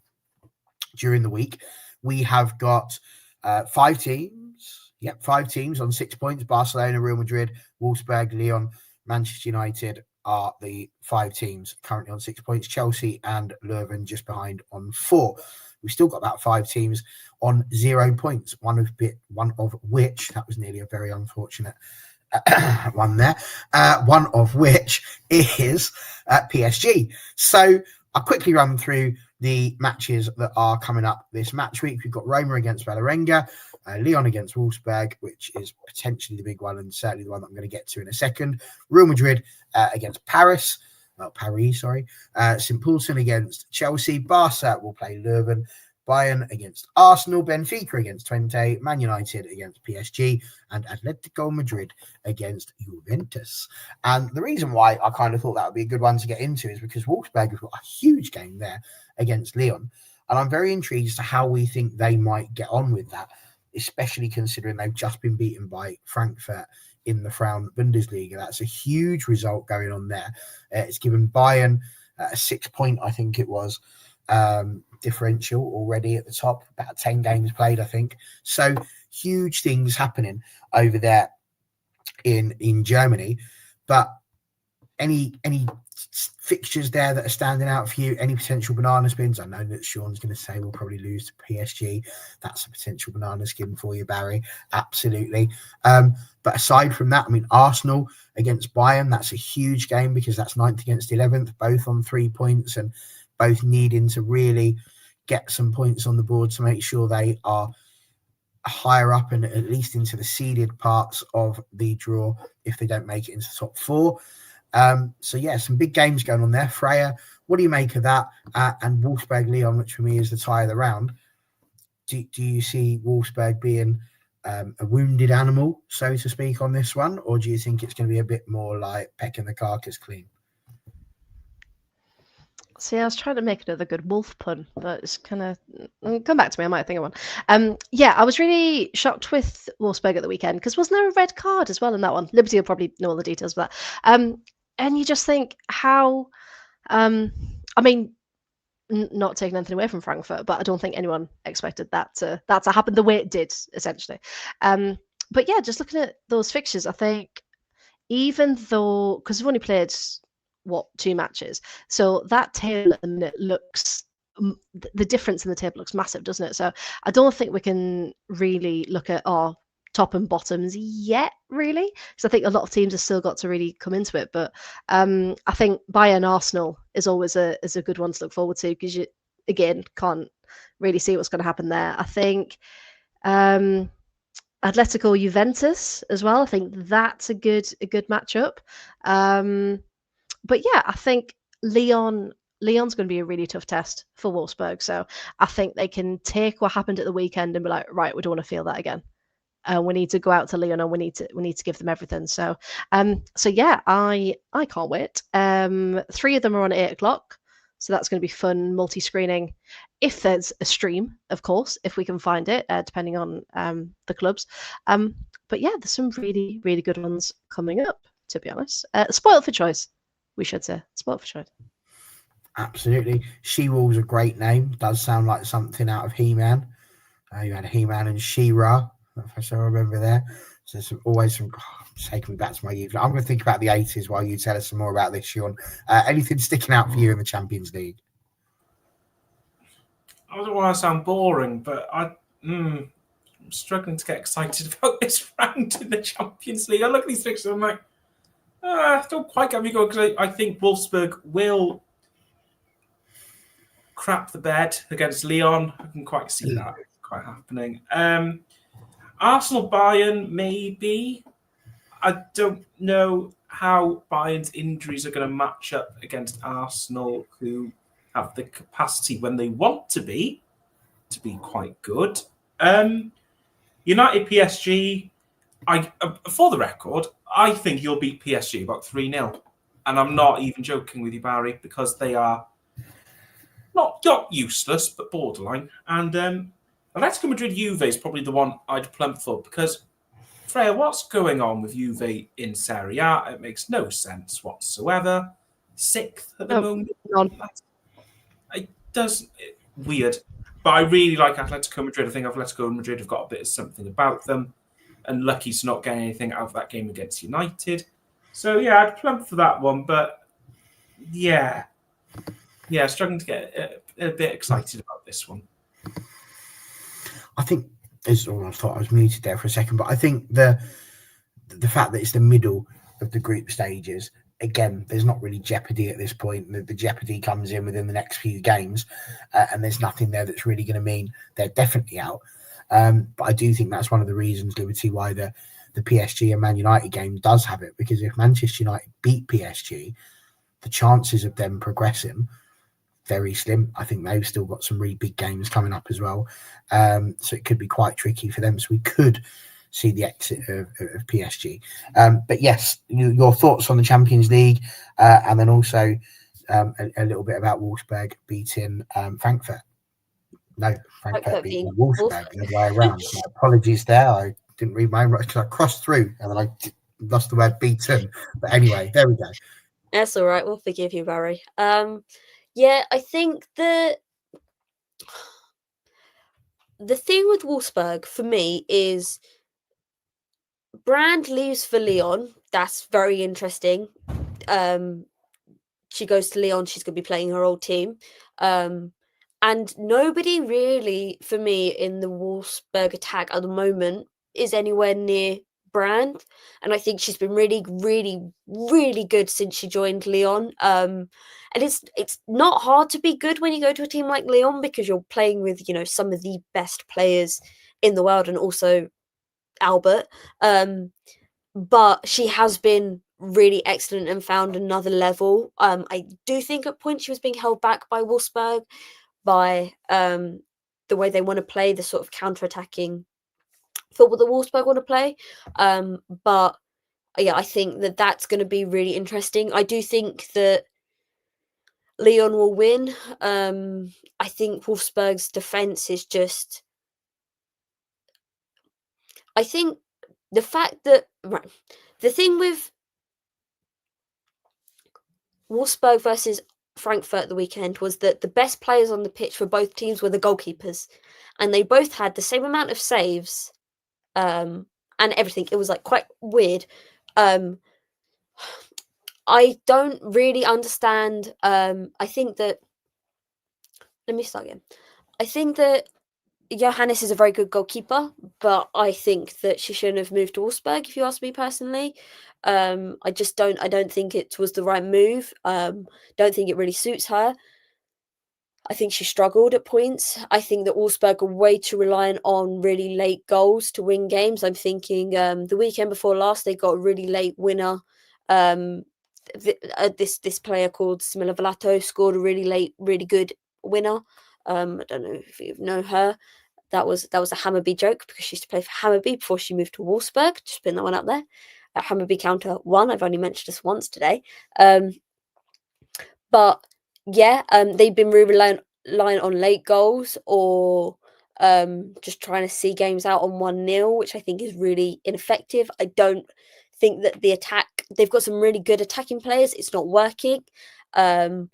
during the week. We have got 5 teams. Yep, 5 teams on 6 points. Barcelona, Real Madrid, Wolfsburg, Lyon, Manchester United are the 5 teams currently on 6 points. Chelsea and Leuven just behind on 4. We've still got about 5 teams on 0 points. One of which, that was nearly a very unfortunate one there. One of which is PSG. So I'll quickly run through the matches that are coming up this match week. We've got Roma against Vålerenga, Lyon against Wolfsburg, which is potentially the big one and certainly the one that I'm going to get to in a second. Real Madrid against Paris. St. Paulson against Chelsea. Barca will play Leuven. Bayern against Arsenal. Benfica against Twente. Man United against PSG. And Atletico Madrid against Juventus. And the reason why I kind of thought that would be a good one to get into is because Wolfsburg have got a huge game there against Lyon. And I'm very intrigued as to how we think they might get on with that, especially considering they've just been beaten by Frankfurt in the Frauen Bundesliga. That's a huge result going on there. It's given Bayern a 6 point, I think it was, differential already at the top, about 10 games played, I think. So huge things happening over there in Germany. But any fixtures there that are standing out for you? Any potential banana spins? I know that Sean's going to say we'll probably lose to PSG. That's a potential banana skin for you, Barry. Absolutely. But aside from that, I mean, Arsenal against Bayern, that's a huge game because that's 9th against 11th, both on 3 points and both needing to really get some points on the board to make sure they are higher up and at least into the seeded parts of the draw if they don't make it into the top 4. So yeah, some big games going on there. Freya, what do you make of that? And Wolfsburg Lyon, which for me is the tie of the round. Do you see Wolfsburg being a wounded animal, so to speak, on this one, or do you think it's going to be a bit more like pecking the carcass clean? See, I was trying to make another good wolf pun, but it's kind of come back to me. I might think of one. Yeah, I was really shocked with Wolfsburg at the weekend because wasn't there a red card as well in that one? Liberty will probably know all the details of that. And you just think how, I mean, not taking anything away from Frankfurt, but I don't think anyone expected that to happen the way it did, essentially. But yeah, just looking at those fixtures, I think even though, because we've only played 2 matches, so that table at the minute looks, the difference in the table looks massive, doesn't it? So I don't think we can really look at our top and bottoms yet, really, because I think a lot of teams have still got to really come into it. But I think Bayern Arsenal is always a good one to look forward to because you again can't really see what's going to happen there. I think Atletico Juventus as well. I think that's a good matchup. But yeah, I think Lyon's going to be a really tough test for Wolfsburg. So I think they can take what happened at the weekend and be like, right, we don't want to feel that again. We need to go out to Lyon and we need to give them everything. So yeah, I can't wait. 3 of them are on at 8:00, so that's going to be fun multi-screening. If there's a stream, of course, if we can find it, depending on the clubs. But yeah, there's some really, really good ones coming up. To be honest, spoiled for choice, we should say. Spoiled for choice. Absolutely. She-Wolf's a great name. Does sound like something out of He-Man. You had He-Man and She-Ra, if I still remember there. So there's always some taking me back to my youth. I'm going to think about the 80s while you tell us some more about this, Sean. Anything sticking out for you in the Champions League? I don't want to sound boring, but I'm struggling to get excited about this round in the Champions League. I look at these fixtures and I'm like, don't quite get me going because I think Wolfsburg will crap the bed against Lyon. I can quite see that quite happening. Arsenal Bayern, maybe. I don't know how Bayern's injuries are going to match up against Arsenal, who have the capacity when they want to be quite good. United PSG, for the record, I think you'll beat PSG about 3-0. And I'm not even joking with you, Barry, because they are not useless, but borderline. And Atletico Madrid Juve is probably the one I'd plump for, because, Freya, what's going on with Juve in Serie A? It makes no sense whatsoever. 6th at the moment. None. It does. Weird. But I really like Atletico Madrid. I think Atletico Madrid have got a bit of something about them. And lucky to not get anything out of that game against United. So, yeah, I'd plump for that one. But, yeah, struggling to get a bit excited about this one. I think I thought I was muted there for a second, but I think the fact that it's the middle of the group stages, again, there's not really jeopardy at this point. The jeopardy comes in within the next few games, and there's nothing there that's really going to mean they're definitely out. But I do think that's one of the reasons, Liberty, why the PSG and Man United game does have it, because if Manchester United beat PSG, the chances of them progressing very slim. I think they've still got some really big games coming up as well, so it could be quite tricky for them. So we could see the exit of PSG. But yes, your thoughts on the Champions League, and then also a little bit about Wolfsburg beating Frankfurt. No, Frankfurt beating Wolfsburg the other way around. My apologies there. I didn't read my right because I crossed through and then I lost the word beaten. But anyway, there we go. That's all right. We'll forgive you, Barry. Yeah, I think the thing with Wolfsburg for me is Brand leaves for Lyon. That's very interesting. She goes to Lyon. She's going to be playing her old team. And nobody really, for me, in the Wolfsburg attack at the moment is anywhere near Brand. And I think she's been really, really, really good since she joined Lyon. And it's not hard to be good when you go to a team like Lyon, because you're playing with, some of the best players in the world, and also Albert. But she has been really excellent and found another level. I do think at points she was being held back by Wolfsburg, by the way they want to play, the sort of counter-attacking football that Wolfsburg want to play. But yeah, I think that that's going to be really interesting. I do think that Lyon will win. I think Wolfsburg's defense is just... I think the fact that... Right, the thing with Wolfsburg versus Frankfurt at the weekend was that the best players on the pitch for both teams were the goalkeepers, and they both had the same amount of saves, and everything. It was like quite weird. I don't really understand. I think that... Let me start again. I think that Johannes is a very good goalkeeper, but I think that she shouldn't have moved to Wolfsburg, if you ask me personally. I just don't. I don't think it was the right move. Don't think it really suits her. I think she struggled at points. I think that Wolfsburg are way too reliant on really late goals to win games. I'm thinking the weekend before last, they got a really late winner. This player called Simila Velato scored a really late, really good winner. I don't know if you know her. That was a Hammarby joke, because she used to play for Hammarby before she moved to Wolfsburg. Just putting that one up there. Hammarby counter 1. I've only mentioned this once today. But yeah, they've been really reliant on late goals, or just trying to see games out on 1-0, which I think is really ineffective. I don't think that the attack... They've got some really good attacking players. It's not working. I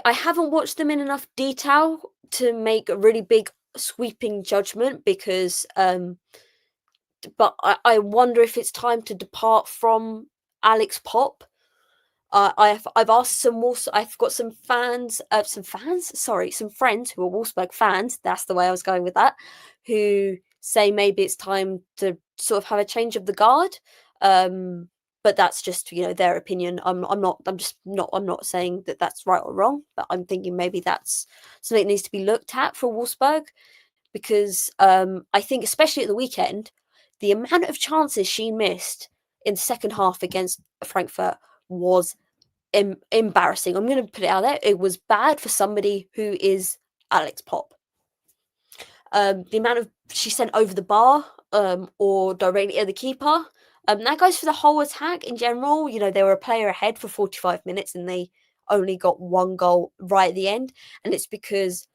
haven't watched them in enough detail to make a really big sweeping judgment, because but I wonder if it's time to depart from Alex Popp. I've asked I've got some friends who are Wolfsburg fans. That's the way I was going with that. Who say maybe it's time to sort of have a change of the guard. But that's just, their opinion. I'm not saying that that's right or wrong, but I'm thinking maybe that's something that needs to be looked at for Wolfsburg, because I think especially at the weekend, the amount of chances she missed in the second half against Frankfurt was embarrassing. I'm going to put it out there. It was bad for somebody who is Alex Popp. The amount of she sent over the bar, or directly at the keeper. That goes for the whole attack in general. You know, they were a player ahead for 45 minutes and they only got one goal right at the end. And it's because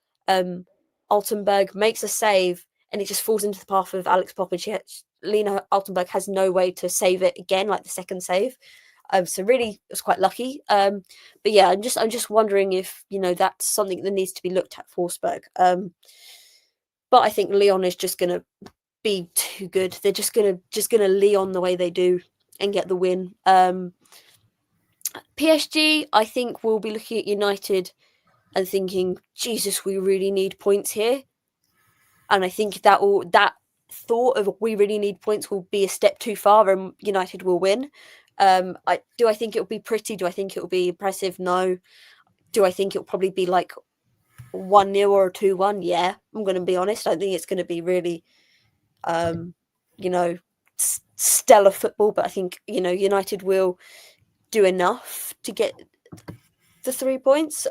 Altenberg makes a save and it just falls into the path of Alex Popic. Lena Altenberg has no way to save it again, like the second save. So really, it was quite lucky. But yeah, I'm just wondering if, you know, that's something that needs to be looked at for Wolfsburg. But I think Lyon is just going to be too good. They're just gonna Lyon the way they do and get the win. PSG, I think, will be looking at United and thinking, Jesus, we really need points here. And I think that thought of we really need points will be a step too far and United will win. I think it will be pretty? Do I think it will be impressive? No. Do I think it will probably be like 1-0 or 2-1? Yeah, I'm going to be honest. I think it's going to be really, you know, stellar football. But I think, you know, United will do enough to get the 3 points.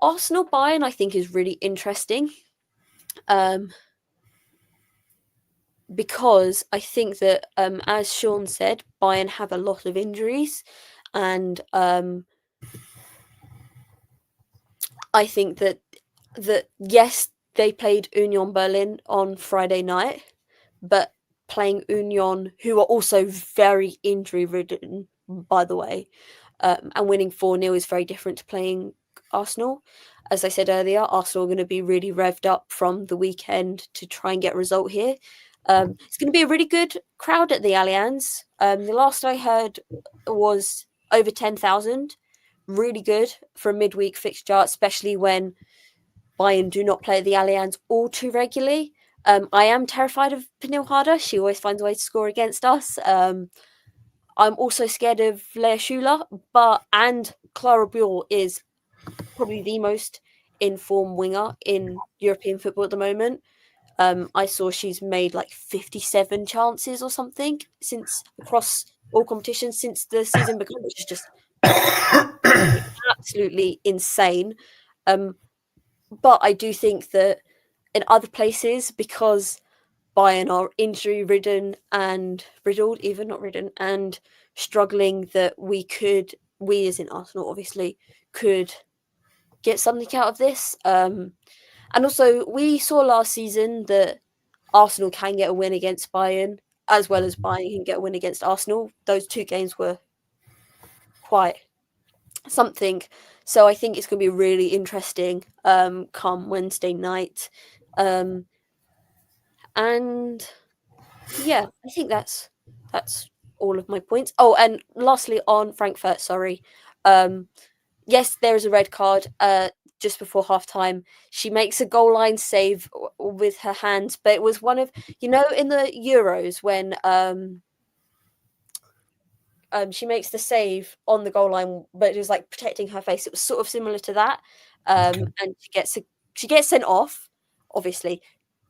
Arsenal Bayern, I think, is really interesting. Because I think that, as Sean said, Bayern have a lot of injuries, and I think that yes, they played Union Berlin on Friday night, but playing Union, who are also very injury-ridden, by the way, and winning 4-0 is very different to playing Arsenal. As I said earlier, Arsenal are going to be really revved up from the weekend to try and get a result here. It's going to be a really good crowd at the Allianz. The last I heard was over 10,000. Really good for a midweek fixture, especially when Bayern do not play at the Allianz all too regularly. I am terrified of Pernille Harder. She always finds a way to score against us. I'm also scared of Lea Schuler, and Clara Buell is probably the most in-form winger in European football at the moment. I saw she's made like 57 chances or something since across all competitions since the season began, which is just absolutely insane. But I do think that in other places, because Bayern are injury-ridden and riddled, even not ridden, and struggling, that we as in Arsenal, obviously, could get something out of this. And also, we saw last season that Arsenal can get a win against Bayern, as well as Bayern can get a win against Arsenal. Those two games were quite something. So I think it's going to be really interesting come Wednesday night. And yeah, I think that's all of my points. Oh, and lastly on Frankfurt, sorry. Yes, there is a red card. Just before halftime, she makes a goal line save with her hands, but it was one of, you know, in the Euros when she makes the save on the goal line, but it was like protecting her face. It was sort of similar to that, and she gets sent off. Obviously,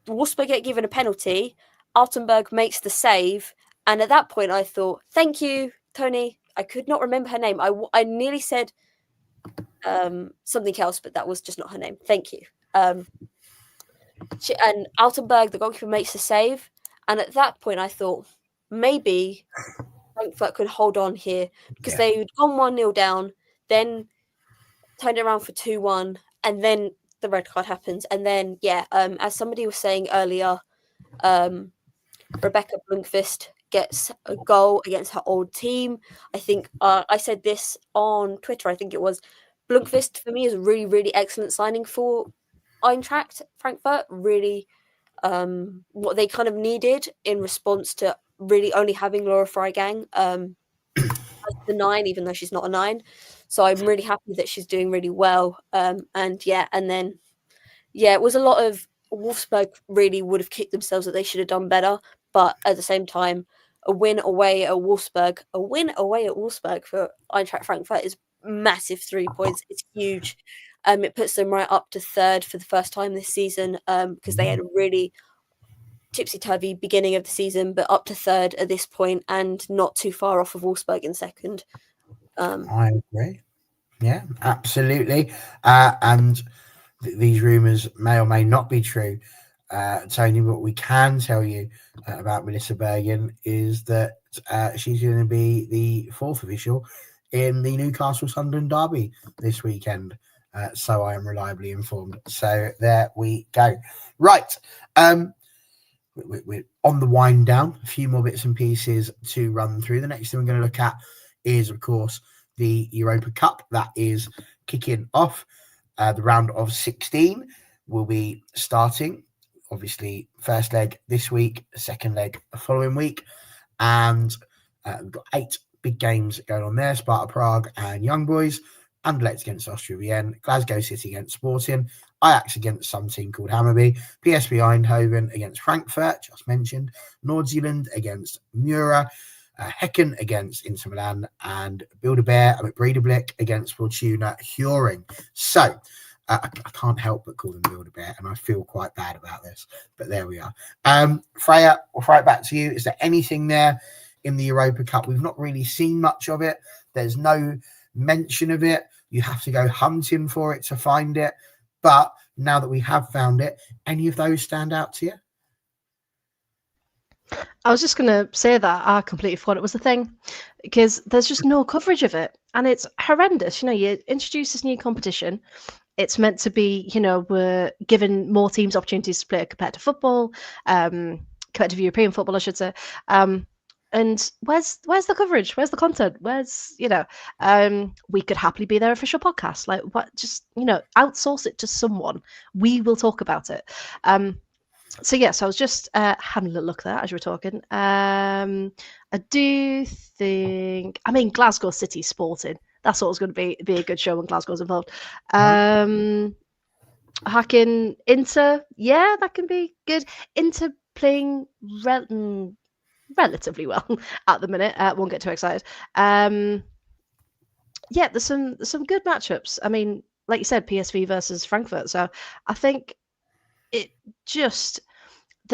Wolfsburg get given a penalty. Altenberg makes the save, and at that point, I thought, "Thank you, Tony." I could not remember her name. I nearly said something else, but that was just not her name. Thank you. And Altenberg, the goalkeeper, makes the save, and at that point I thought maybe Frankfurt could hold on here because they'd gone 1-0 down, then turned it around for 2-1, and then the red card happens, and then as somebody was saying earlier, Rebecca Blunkvist gets a goal against her old team. I think I said this on Twitter. I think it was Blunkvist for me is a really, really excellent signing for Eintracht Frankfurt. Really, what they kind of needed in response to really only having Laura Freigang as the 9, even though she's not a 9. So I'm really happy that she's doing really well. And then it was a lot of Wolfsburg really would have kicked themselves that they should have done better. But at the same time, a win away at Wolfsburg for Eintracht Frankfurt is massive 3 points. It's huge. It puts them right up to third for the first time this season because they had a really tipsy-turvy beginning of the season, but up to third at this point and not too far off of Wolfsburg in second. I agree. Yeah, absolutely. And these rumours may or may not be true. Tony, what we can tell you about Melissa Bergen is that she's going to be the fourth official in the Newcastle Sunderland derby this weekend. So I am reliably informed. So there we go. Right. We're on the wind down. A few more bits and pieces to run through. The next thing we're going to look at is, of course, the Europa Cup. That is kicking off. The round of 16 will be starting. Obviously, first leg this week, second leg the following week. And we've got 8 big games going on there. Sparta Prague and Young Boys. Anderlecht against Austria Vienna. Glasgow City against Sporting. Ajax against some team called Hammarby. PSV Eindhoven against Frankfurt, just mentioned. Nord-Zealand against Mura. Häcken against Inter Milan. And Breidablik against Fortuna Hjørring. So, I can't help but call them Bilderberg, and I feel quite bad about this, but there we are. Freya, we'll throw it back to you. Is there anything there in the Europa Cup? We've not really seen much of it. There's no mention of it. You have to go hunting for it to find it. But now that we have found it, any of those stand out to you? I was just going to say that I completely forgot it was a thing because there's just no coverage of it. And it's horrendous. You know, you introduce this new competition. It's meant to be, you know, we're giving more teams opportunities to play competitive football, competitive European football, I should say. And where's the coverage? Where's the content? Where's, you know, we could happily be their official podcast. Like, what? Just, you know, outsource it to someone. We will talk about it. So yes, I was just having a little look there as you were talking. I do think, I mean, Glasgow City Sporting. That's always going to be a good show when Glasgow's involved. Häcken Inter, yeah, that can be good. Inter playing relatively well at the minute. Won't get too excited. Yeah, there's some good matchups. I mean, like you said, PSV versus Frankfurt. So I think there's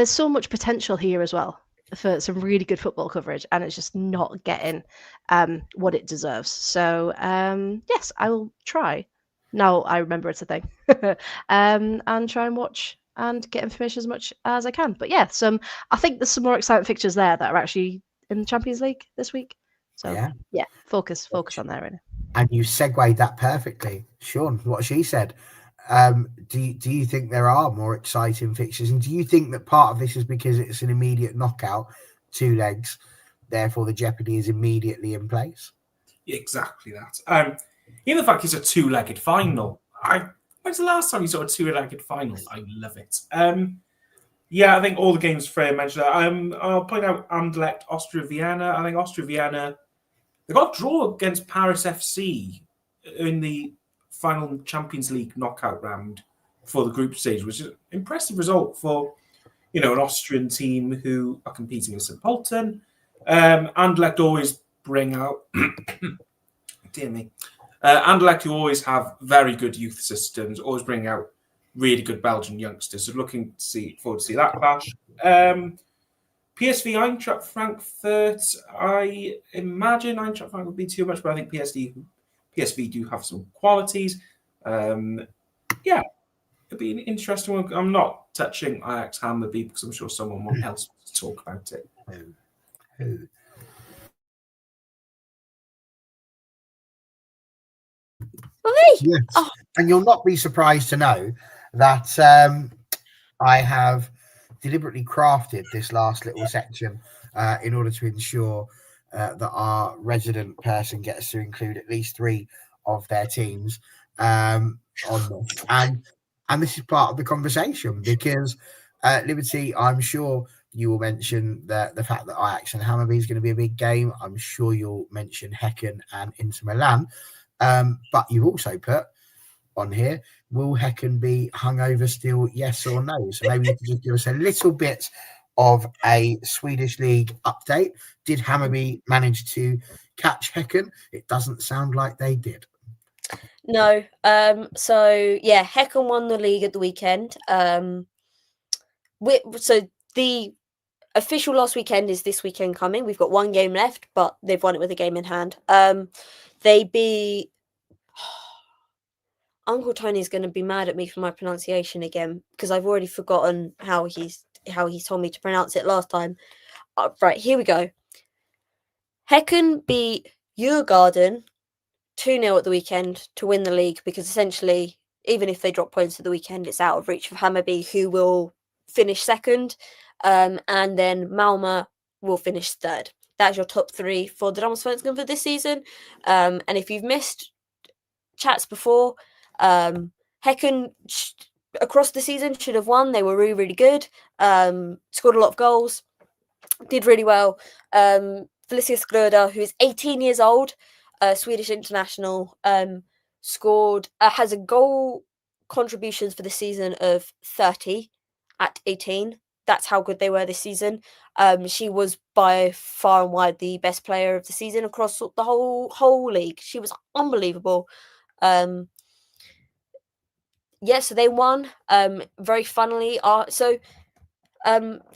so much potential here as well for some really good football coverage, and it's just not getting what it deserves. So yes, I will try. Now I remember it's a thing, and try and watch and get information as much as I can. But yeah, I think there's some more exciting fixtures there that are actually in the Champions League this week. So yeah, focus on that right now. And you segued that perfectly, Sean. What she said. Do you think there are more exciting fixtures, and do you think that part of this is because it's an immediate knockout, 2 legs, therefore the jeopardy is immediately in place? Exactly that. Even the fact it's a 2-legged final. When's the last time you saw a 2-legged final? I love it. Yeah, I think all the games Freya mentioned. I'll point out Anderlecht, Austria Vienna. I think Austria Vienna, they got a draw against Paris FC in the final Champions League knockout round for the group stage, which is an impressive result for, you know, an Austrian team who are competing with St. Pölten. Anderlecht always bring out, dear me, Anderlecht who always have very good youth systems, always bring out really good Belgian youngsters. So looking forward to see that clash. PSV Eintracht Frankfurt, I imagine Eintracht Frankfurt would be too much, but I think PSV do have some qualities. Yeah, it'd be an interesting one. I'm not touching Ajax Hammarby because I'm sure someone else wants to talk about it. Who? Yes. Oh. And you'll not be surprised to know that I have deliberately crafted this last little section in order to ensure that our resident person gets to include at least 3 of their teams on this. And this is part of the conversation because Liberty, I'm sure you will mention the fact that Ajax and Hammarby is going to be a big game. I'm sure you'll mention Häcken and Inter Milan. But you've also put on here, will Häcken be hungover still, yes or no? So maybe you can just give us a little bit of a Swedish league update. Did Hammarby manage to catch Häcken? It doesn't sound like they did. No. So yeah, Häcken won the league at the weekend. So the official last weekend is this weekend coming. We've got 1 game left, but they've won it with a game in hand. They beat. Uncle Tony's going to be mad at me for my pronunciation again because I've already forgotten how he's told me to pronounce it last time. Right, here we go. Häcken beat Djurgården 2-0 at the weekend to win the league because essentially, even if they drop points at the weekend, it's out of reach of Hammarby, who will finish second, and then Malmö will finish third. That's your top 3 for the Damallsvenskan for this season. And if you've missed chats before, Häcken across the season should have won. They were really, really good. Scored a lot of goals. Did really well. Felicia Schröder, who is 18 years old, Swedish international, scored, has a goal contributions for the season of 30 at 18. That's how good they were this season. She was by far and wide the best player of the season across the whole league. She was unbelievable. So they won. Very funnily, for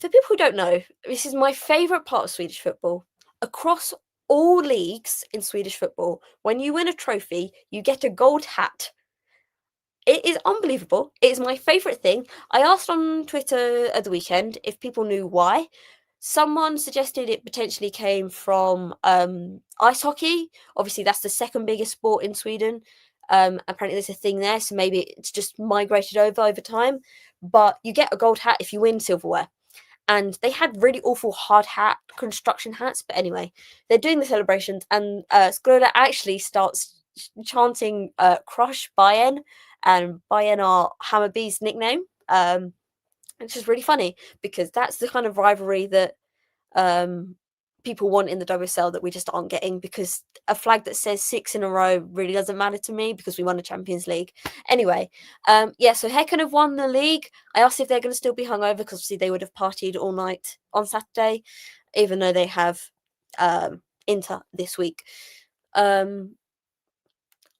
people who don't know, this is my favourite part of Swedish football. Across all leagues in Swedish football, when you win a trophy, you get a gold hat. It is unbelievable. It is my favourite thing. I asked on Twitter at the weekend if people knew why. Someone suggested it potentially came from ice hockey. Obviously, that's the second biggest sport in Sweden. Apparently, there's a thing there, so maybe it's just migrated over time. But you get a gold hat if you win silverware. And they had really awful hard hat construction hats. But anyway, they're doing the celebrations, and Schröder actually starts chanting Crush Bayern, and Bayern are Hammarby's nickname. It's just really funny because that's the kind of rivalry that people want in the WSL that we just aren't getting, because a flag that says 6 in a row really doesn't matter to me because we won the Champions League. Anyway, so Häcken have won the league. I asked if they're going to still be hungover because obviously they would have partied all night on Saturday, even though they have Inter this week.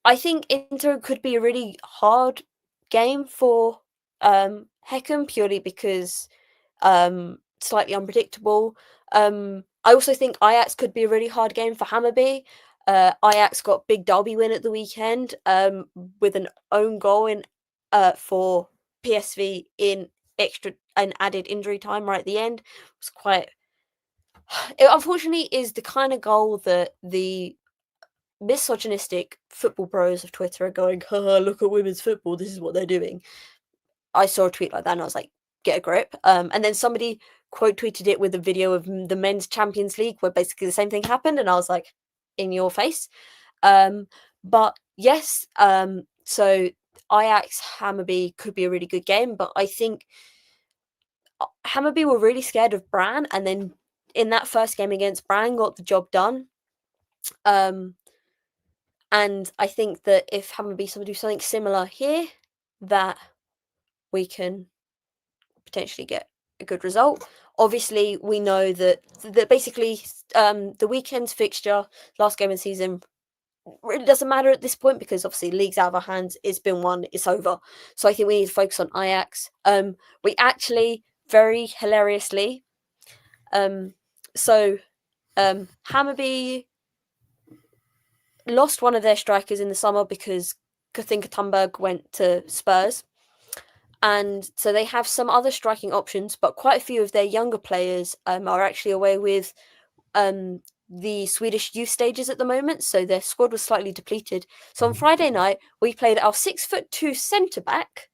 I think Inter could be a really hard game for Häcken purely because slightly unpredictable. I also think Ajax could be a really hard game for Hammarby. Ajax got big derby win at the weekend with an own goal in for PSV in extra and added injury time right at the end. It was quite. It unfortunately is the kind of goal that the misogynistic football pros of Twitter are going, haha, look at women's football, this is what they're doing. I saw a tweet like that and I was like, get a grip. And then somebody quote tweeted it with a video of the men's Champions League where basically the same thing happened, and I was like, in your face. But yes, so Ajax Hammarby could be a really good game, but I think Hammarby were really scared of Brann, and then in that first game against Brann got the job done. And I think that if Hammarby do something similar here, that we can potentially get a good result. Obviously, we know that basically the weekend's fixture, last game of the season, really doesn't matter at this point because obviously the league's out of our hands. It's been won. It's over. So I think we need to focus on Ajax. We actually, very hilariously, Hammarby lost one of their strikers in the summer because Kathinka Thunberg went to Spurs. And so they have some other striking options, but quite a few of their younger players are actually away with the Swedish youth stages at the moment. So their squad was slightly depleted. So on Friday night, we played our 6'2" centre-back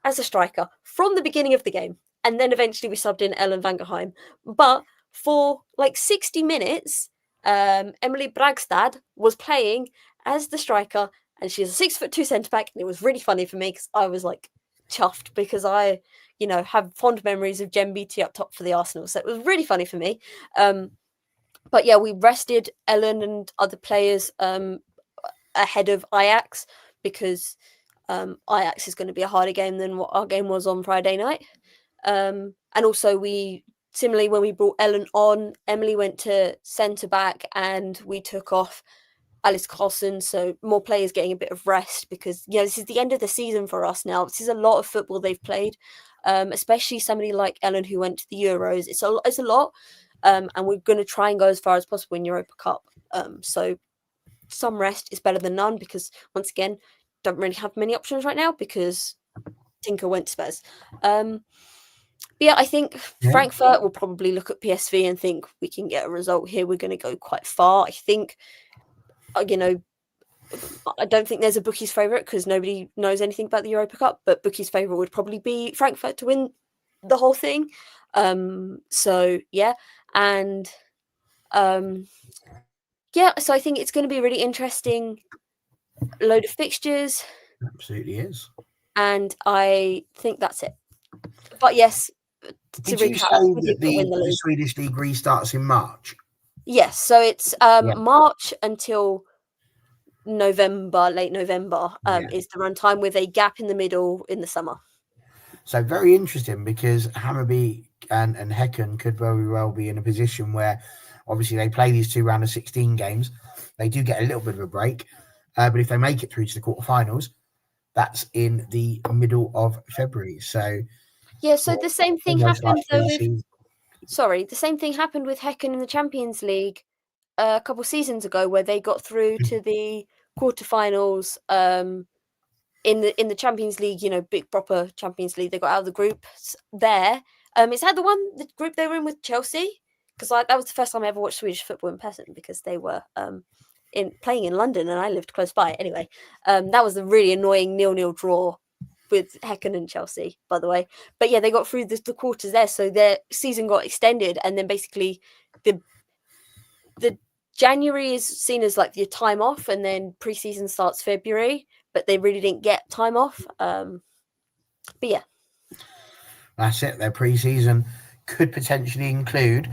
as a striker from the beginning of the game. And then eventually we subbed in Ellen Vangerheim. But for like 60 minutes, Emily Bragstad was playing as the striker, and she's a 6'2" centre-back. And it was really funny for me because I was like, chuffed because I, have fond memories of Jem Beattie up top for the Arsenal. So it was really funny for me. But yeah, we rested Ellen and other players ahead of Ajax because Ajax is going to be a harder game than what our game was on Friday night. And also similarly, when we brought Ellen on, Emily went to centre-back and we took off Alice Carlson, so more players getting a bit of rest because this is the end of the season for us now. This is a lot of football they've played, especially somebody like Ellen who went to the Euros. It's a lot, and we're going to try and go as far as possible in Europa Cup. So some rest is better than none because once again, don't really have many options right now because Tinker went to Spurs. But yeah, I think Frankfurt will probably look at PSV and think we can get a result here. We're going to go quite far. I think, I don't think there's a bookie's favourite because nobody knows anything about the Europa Cup, but bookie's favourite would probably be Frankfurt to win the whole thing. So yeah, and so I think it's going to be a really interesting load of fixtures. Absolutely is. And I think that's it. But yes, Did you say that the Swedish league restarts in March? Yes, so it's March until November, late November is the run time with a gap in the middle in the summer. So very interesting because Hammarby and Häcken could very well be in a position where obviously they play these 2 round of 16 games. They do get a little bit of a break, but if they make it through to the quarterfinals, that's in the middle of February. So yeah, so the same thing happened the same thing happened with Häcken in the Champions League a couple seasons ago, where they got through to the quarterfinals in the Champions League, big proper Champions League. They got out of the group there. Is that the group they were in with Chelsea? Because that was the first time I ever watched Swedish football in person, because they were playing in London and I lived close by. Anyway, that was a really annoying 0-0 draw with Häcken and Chelsea, by the way. But yeah, they got through the quarters there, so their season got extended, and then basically the January is seen as like the time off, and then pre-season starts February, but they really didn't get time off. But yeah, that's it. Their pre-season could potentially include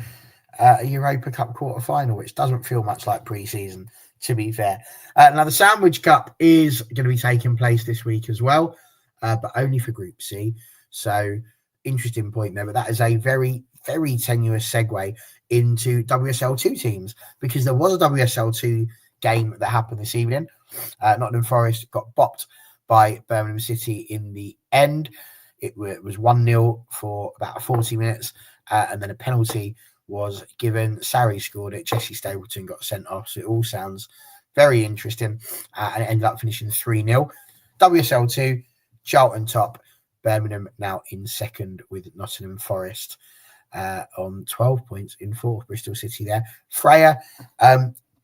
a Europa Cup quarter-final, which doesn't feel much like pre-season, to be fair. Now, the Sandwich Cup is going to be taking place this week as well, but only for Group C. So, interesting point there. But that is a very, very tenuous segue into WSL2 teams, because there was a WSL2 game that happened this evening. Nottingham Forest got bopped by Birmingham City in the end. It was 1-0 for about 40 minutes, and then a penalty was given. Sarri scored it. Jessie Stapleton got sent off. So it all sounds very interesting, and it ended up finishing 3-0. WSL2, Charlton top, Birmingham now in second with Nottingham Forest on 12 points in fourth. Bristol City there. Freya,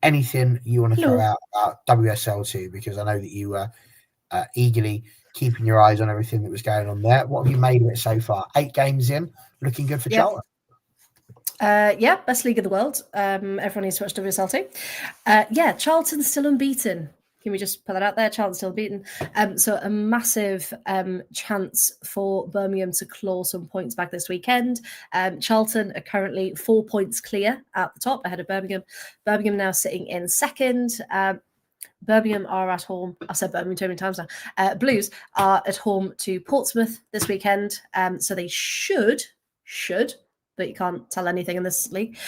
anything you want to throw out about WSL2? Because I know that you were eagerly keeping your eyes on everything that was going on there. What have you made of it so far? 8 games in, looking good for Charlton. Best league in the world. Everyone needs to watch WSL2. Charlton's still unbeaten. Can we just put that out there? Charlton's still beaten. So a massive chance for Birmingham to claw some points back this weekend. Charlton are currently 4 points clear at the top, ahead of Birmingham. Birmingham now sitting in second. Birmingham are at home. I said Birmingham too many times now. Blues are at home to Portsmouth this weekend. So they should, but you can't tell anything in this league,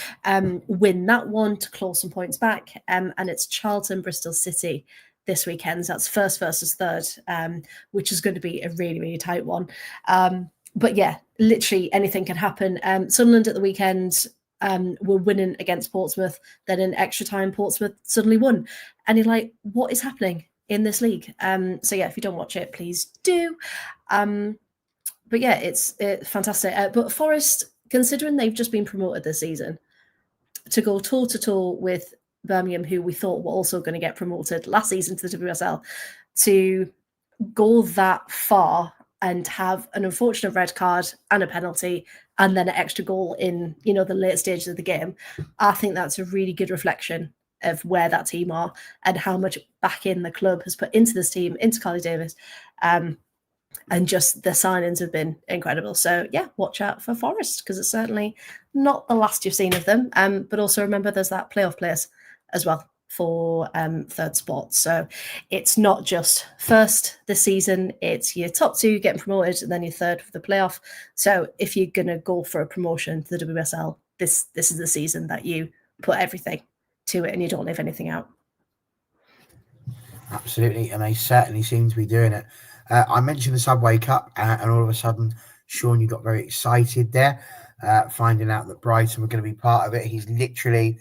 win that one to claw some points back. And it's Charlton, Bristol City this weekend. So that's first versus third, which is going to be a really, really tight one. But yeah, literally anything can happen. Sunderland at the weekend were winning against Portsmouth. Then in extra time, Portsmouth suddenly won. And you're like, what is happening in this league? So yeah, if you don't watch it, please do. But yeah, it's fantastic. But Forest, considering they've just been promoted this season, to go toe-to-toe with Birmingham, who we thought were also going to get promoted last season to the WSL, to go that far and have an unfortunate red card and a penalty and then an extra goal in, the late stages of the game, I think that's a really good reflection of where that team are and how much back in the club has put into this team, into Carly Davis. And just the signings have been incredible. So yeah, watch out for Forest, because it's certainly not the last you've seen of them. But also remember there's that playoff place as well for third spot. So it's not just first this season, it's your top 2 getting promoted and then your third for the playoff. So if you're going to go for a promotion to the WSL, this is the season that you put everything to it and you don't leave anything out. Absolutely. And they certainly seem to be doing it. I mentioned the Subway Cup, and all of a sudden, Sean, you got very excited there, finding out that Brighton were going to be part of it. He's literally,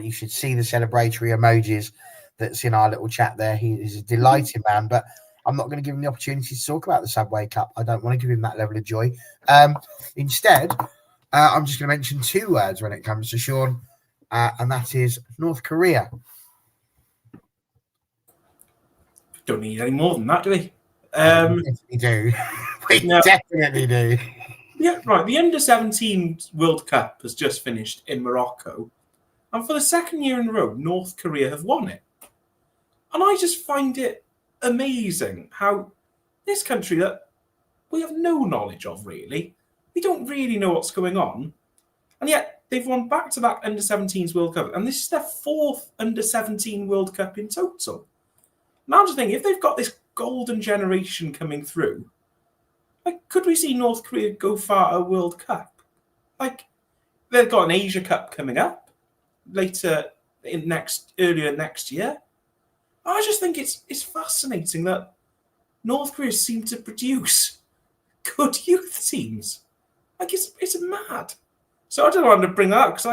you should see the celebratory emojis that's in our little chat there. He is a delighted man. But I'm not going to give him the opportunity to talk about the Subway Cup. I don't want to give him that level of joy. Instead, I'm just going to mention 2 words when it comes to Sean, and that is North Korea. Don't need any more than that, do we? We definitely do. We definitely do. Yeah, right. The Under-17 World Cup has just finished in Morocco. And for the second year in a row, North Korea have won it. And I just find it amazing how this country that we have no knowledge of, really, we don't really know what's going on. And yet they've won back-to-back Under-17s World Cup. And this is their 4th Under-17 World Cup in total. Now I'm just thinking, if they've got this golden generation coming through, like, could we see North Korea go far at a World Cup? Like, they've got an Asia Cup coming up earlier next year. I just think it's fascinating that North Korea seem to produce good youth teams. Like, it's mad. So I don't want to bring that up because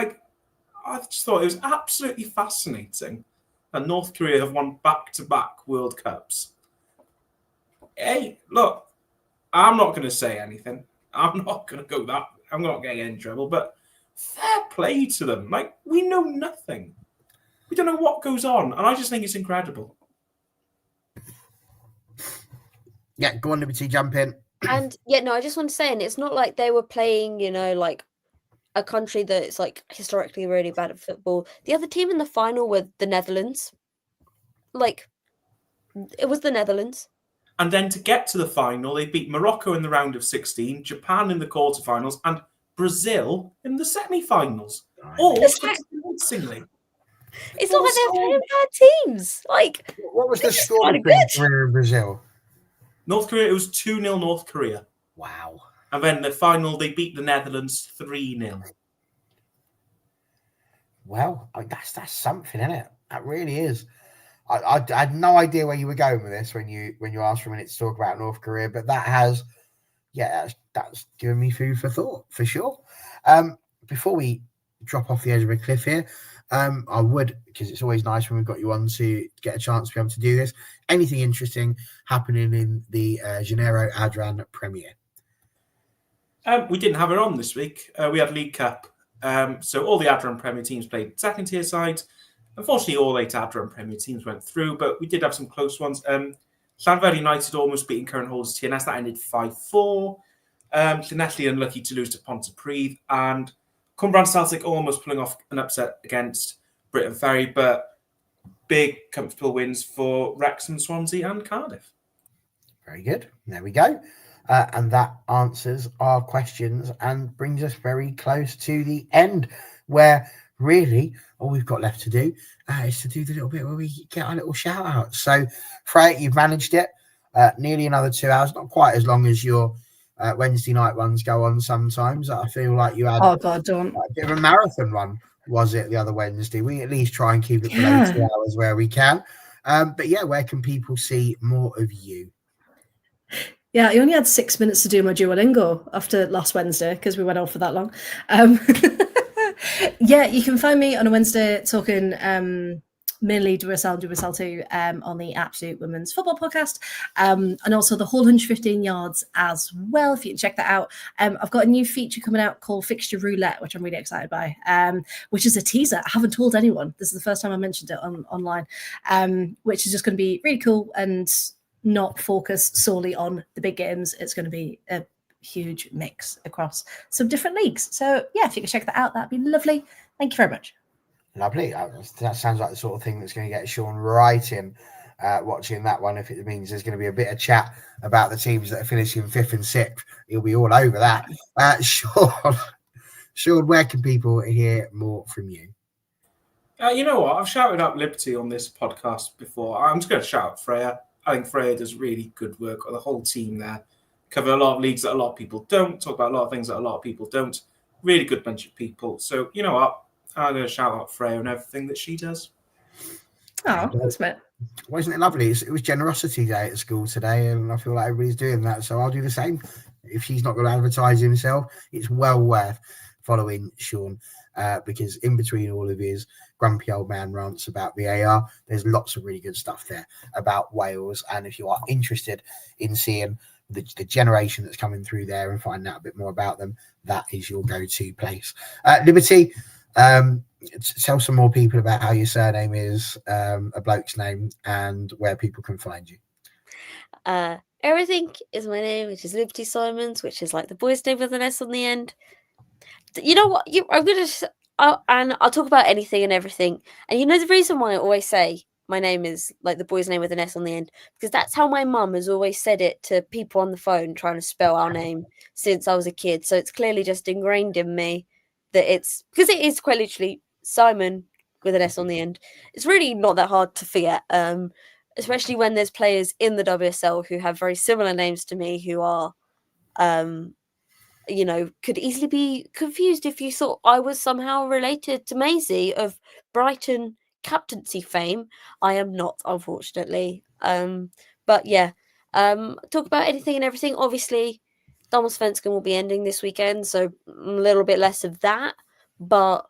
I just thought it was absolutely fascinating that North Korea have won back-to-back World Cups. Hey, look, I'm not going to say anything. I'm not going to go that. I'm not getting in trouble, but fair play to them. Like, we know nothing. We don't know what goes on, and I just think it's incredible. Yeah, go on, Liberty, jump in. And I just want to say, and it's not like they were playing, like a country that's like historically really bad at football. The other team in the final were the Netherlands. Like, it was the Netherlands. And then to get to the final, they beat Morocco in the round of 16, Japan in the quarterfinals, and Brazil in the semi-finals. All convincingly. It's not like they're playing bad teams. Like, what was the score kinda between good. Korea and Brazil? North Korea, it was 2-0 North Korea. Wow. And then the final, they beat the Netherlands 3-0. Well, that's something, isn't it? That really is. I had no idea where you were going with this when you asked for a minute to talk about North Korea, but that's given me food for thought for sure. Before we drop off the edge of a cliff here, I would, because it's always nice when we've got you on to get a chance to be able to do this. Anything interesting happening in the Janeiro Adran Premier? We didn't have her on this week. We had League Cup. So all the Adran Premier teams played second tier sides. Unfortunately, all 8 Adran Premier teams went through, but we did have some close ones. Llanfair United almost beating current holders TNS. That ended 5-4. Llanelli unlucky to lose to Pontypridd. And Cwmbran Celtic almost pulling off an upset against Britain Ferry, but big, comfortable wins for Wrexham, Swansea and Cardiff. Very good. There we go. And that answers our questions and brings us very close to the end, where really all we've got left to do is to do the little bit where we get our little shout out. So, Freya, you've managed it. Nearly another 2 hours, not quite as long as your Wednesday night ones go on sometimes. I feel like you had don't. a bit of a marathon run, was it, the other Wednesday? We at least try and keep it below 2 hours where we can. But yeah, where can people see more of you? Yeah, I only had 6 minutes to do my Duolingo after last Wednesday because we went on for that long. Yeah, you can find me on a Wednesday talking mainly WSL and WSL2 on the Absolute Women's Football Podcast, and also the whole 115 yards as well, if you can check that out. I've got a new feature coming out called Fixture Roulette, which I'm really excited by, which is a teaser. I haven't told anyone. This is the first time I mentioned it online, which is just going to be really cool and not focus solely on the big games. It's going to be a huge mix across some different leagues. So yeah, if you could check that out, that'd be lovely. Thank you very much. Lovely. That sounds like the sort of thing that's going to get Sean right in watching that one. If it means there's going to be a bit of chat about the teams that are finishing 5th and 6th, he'll be all over that. Sean, where can people hear more from you? You know what? I've shouted out Liberty on this podcast before. I'm just going to shout out Freya. I think Freya does really good work. The whole team there cover a lot of leagues that a lot of people don't, talk about a lot of things that a lot of people don't. Really good bunch of people. So, you know what? I'm going to shout out Freya and everything that she does. Oh, that's it. Wasn't it lovely? It was Generosity Day at school today, and I feel like everybody's doing that. So I'll do the same. If she's not going to advertise himself, it's well worth following Sean, because in between all of his grumpy old man rants about VAR, there's lots of really good stuff there about Wales. And if you are interested in seeing the generation that's coming through there and finding out a bit more about them, that is your go-to place. Liberty, tell some more people about how your surname is a bloke's name and where people can find you. Everything is my name, which is Liberty Simons, which is like the boy's name with an S on the end. You know what? And I'll talk about anything and everything. And you know the reason why I always say my name is like the boy's name with an S on the end, because that's how my mum has always said it to people on the phone trying to spell our name since I was a kid. So it's clearly just ingrained in me that it's, because it is quite literally Simon with an S on the end. It's really not that hard to forget, especially when there's players in the WSL who have very similar names to me who are, could easily be confused if you thought I was somehow related to Maisie of Brighton captaincy fame. I am not, unfortunately. But yeah, talk about anything and everything. Obviously, Damallsvenskan will be ending this weekend, so a little bit less of that. But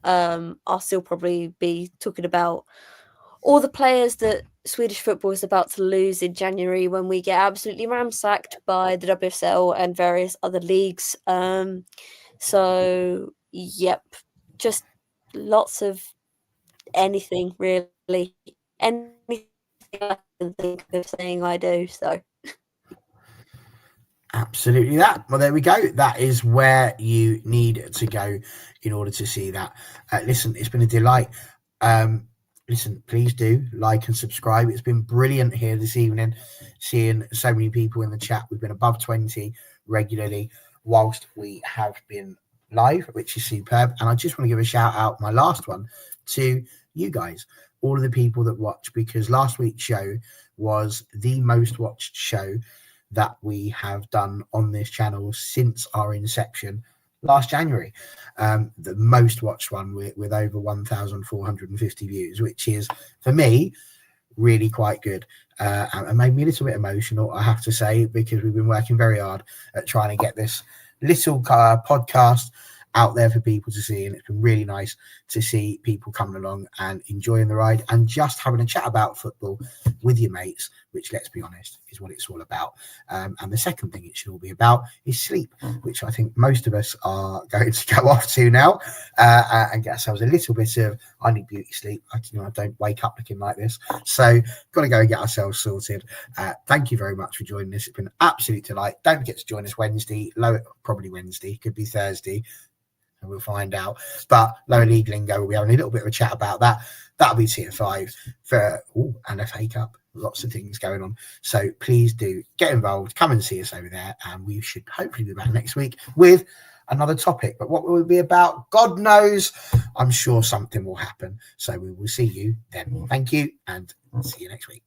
I'll still probably be talking about all the players that Swedish football is about to lose in January when we get absolutely ransacked by the WSL and various other leagues. So, yep, just lots of anything, really. Anything I can think of saying I do, so... Absolutely that. Well, there we go. That is where you need to go in order to see that. Listen, it's been a delight. Listen, please do like and subscribe. It's been brilliant here this evening, seeing so many people in the chat. We've been above 20 regularly whilst we have been live, which is superb. And I just want to give a shout out, my last one, to you guys, all of the people that watch, because last week's show was the most watched show that we have done on this channel since our inception last January. The most watched one with over 1,450 views, which is, for me, really quite good. And made me a little bit emotional, I have to say, because we've been working very hard at trying to get this little podcast out there for people to see, and it's been really nice to see people coming along and enjoying the ride and just having a chat about football with your mates, which, let's be honest, is what it's all about. And the second thing it should all be about is sleep, which I think most of us are going to go off to now and get ourselves a little bit of, I need beauty sleep. I don't wake up looking like this, so got to go and get ourselves sorted. Thank you very much for joining us. It's been an absolute delight. Don't forget to join us Wednesday, probably Wednesday, could be Thursday, and we'll find out. But Lower League Lingo, we'll be having a little bit of a chat about that. That'll be Tier 5 and a FA Cup. Lots of things going on. So please do get involved. Come and see us over there. And we should hopefully be back next week with another topic. But what will it be about? God knows. I'm sure something will happen. So we will see you then. Thank you and see you next week.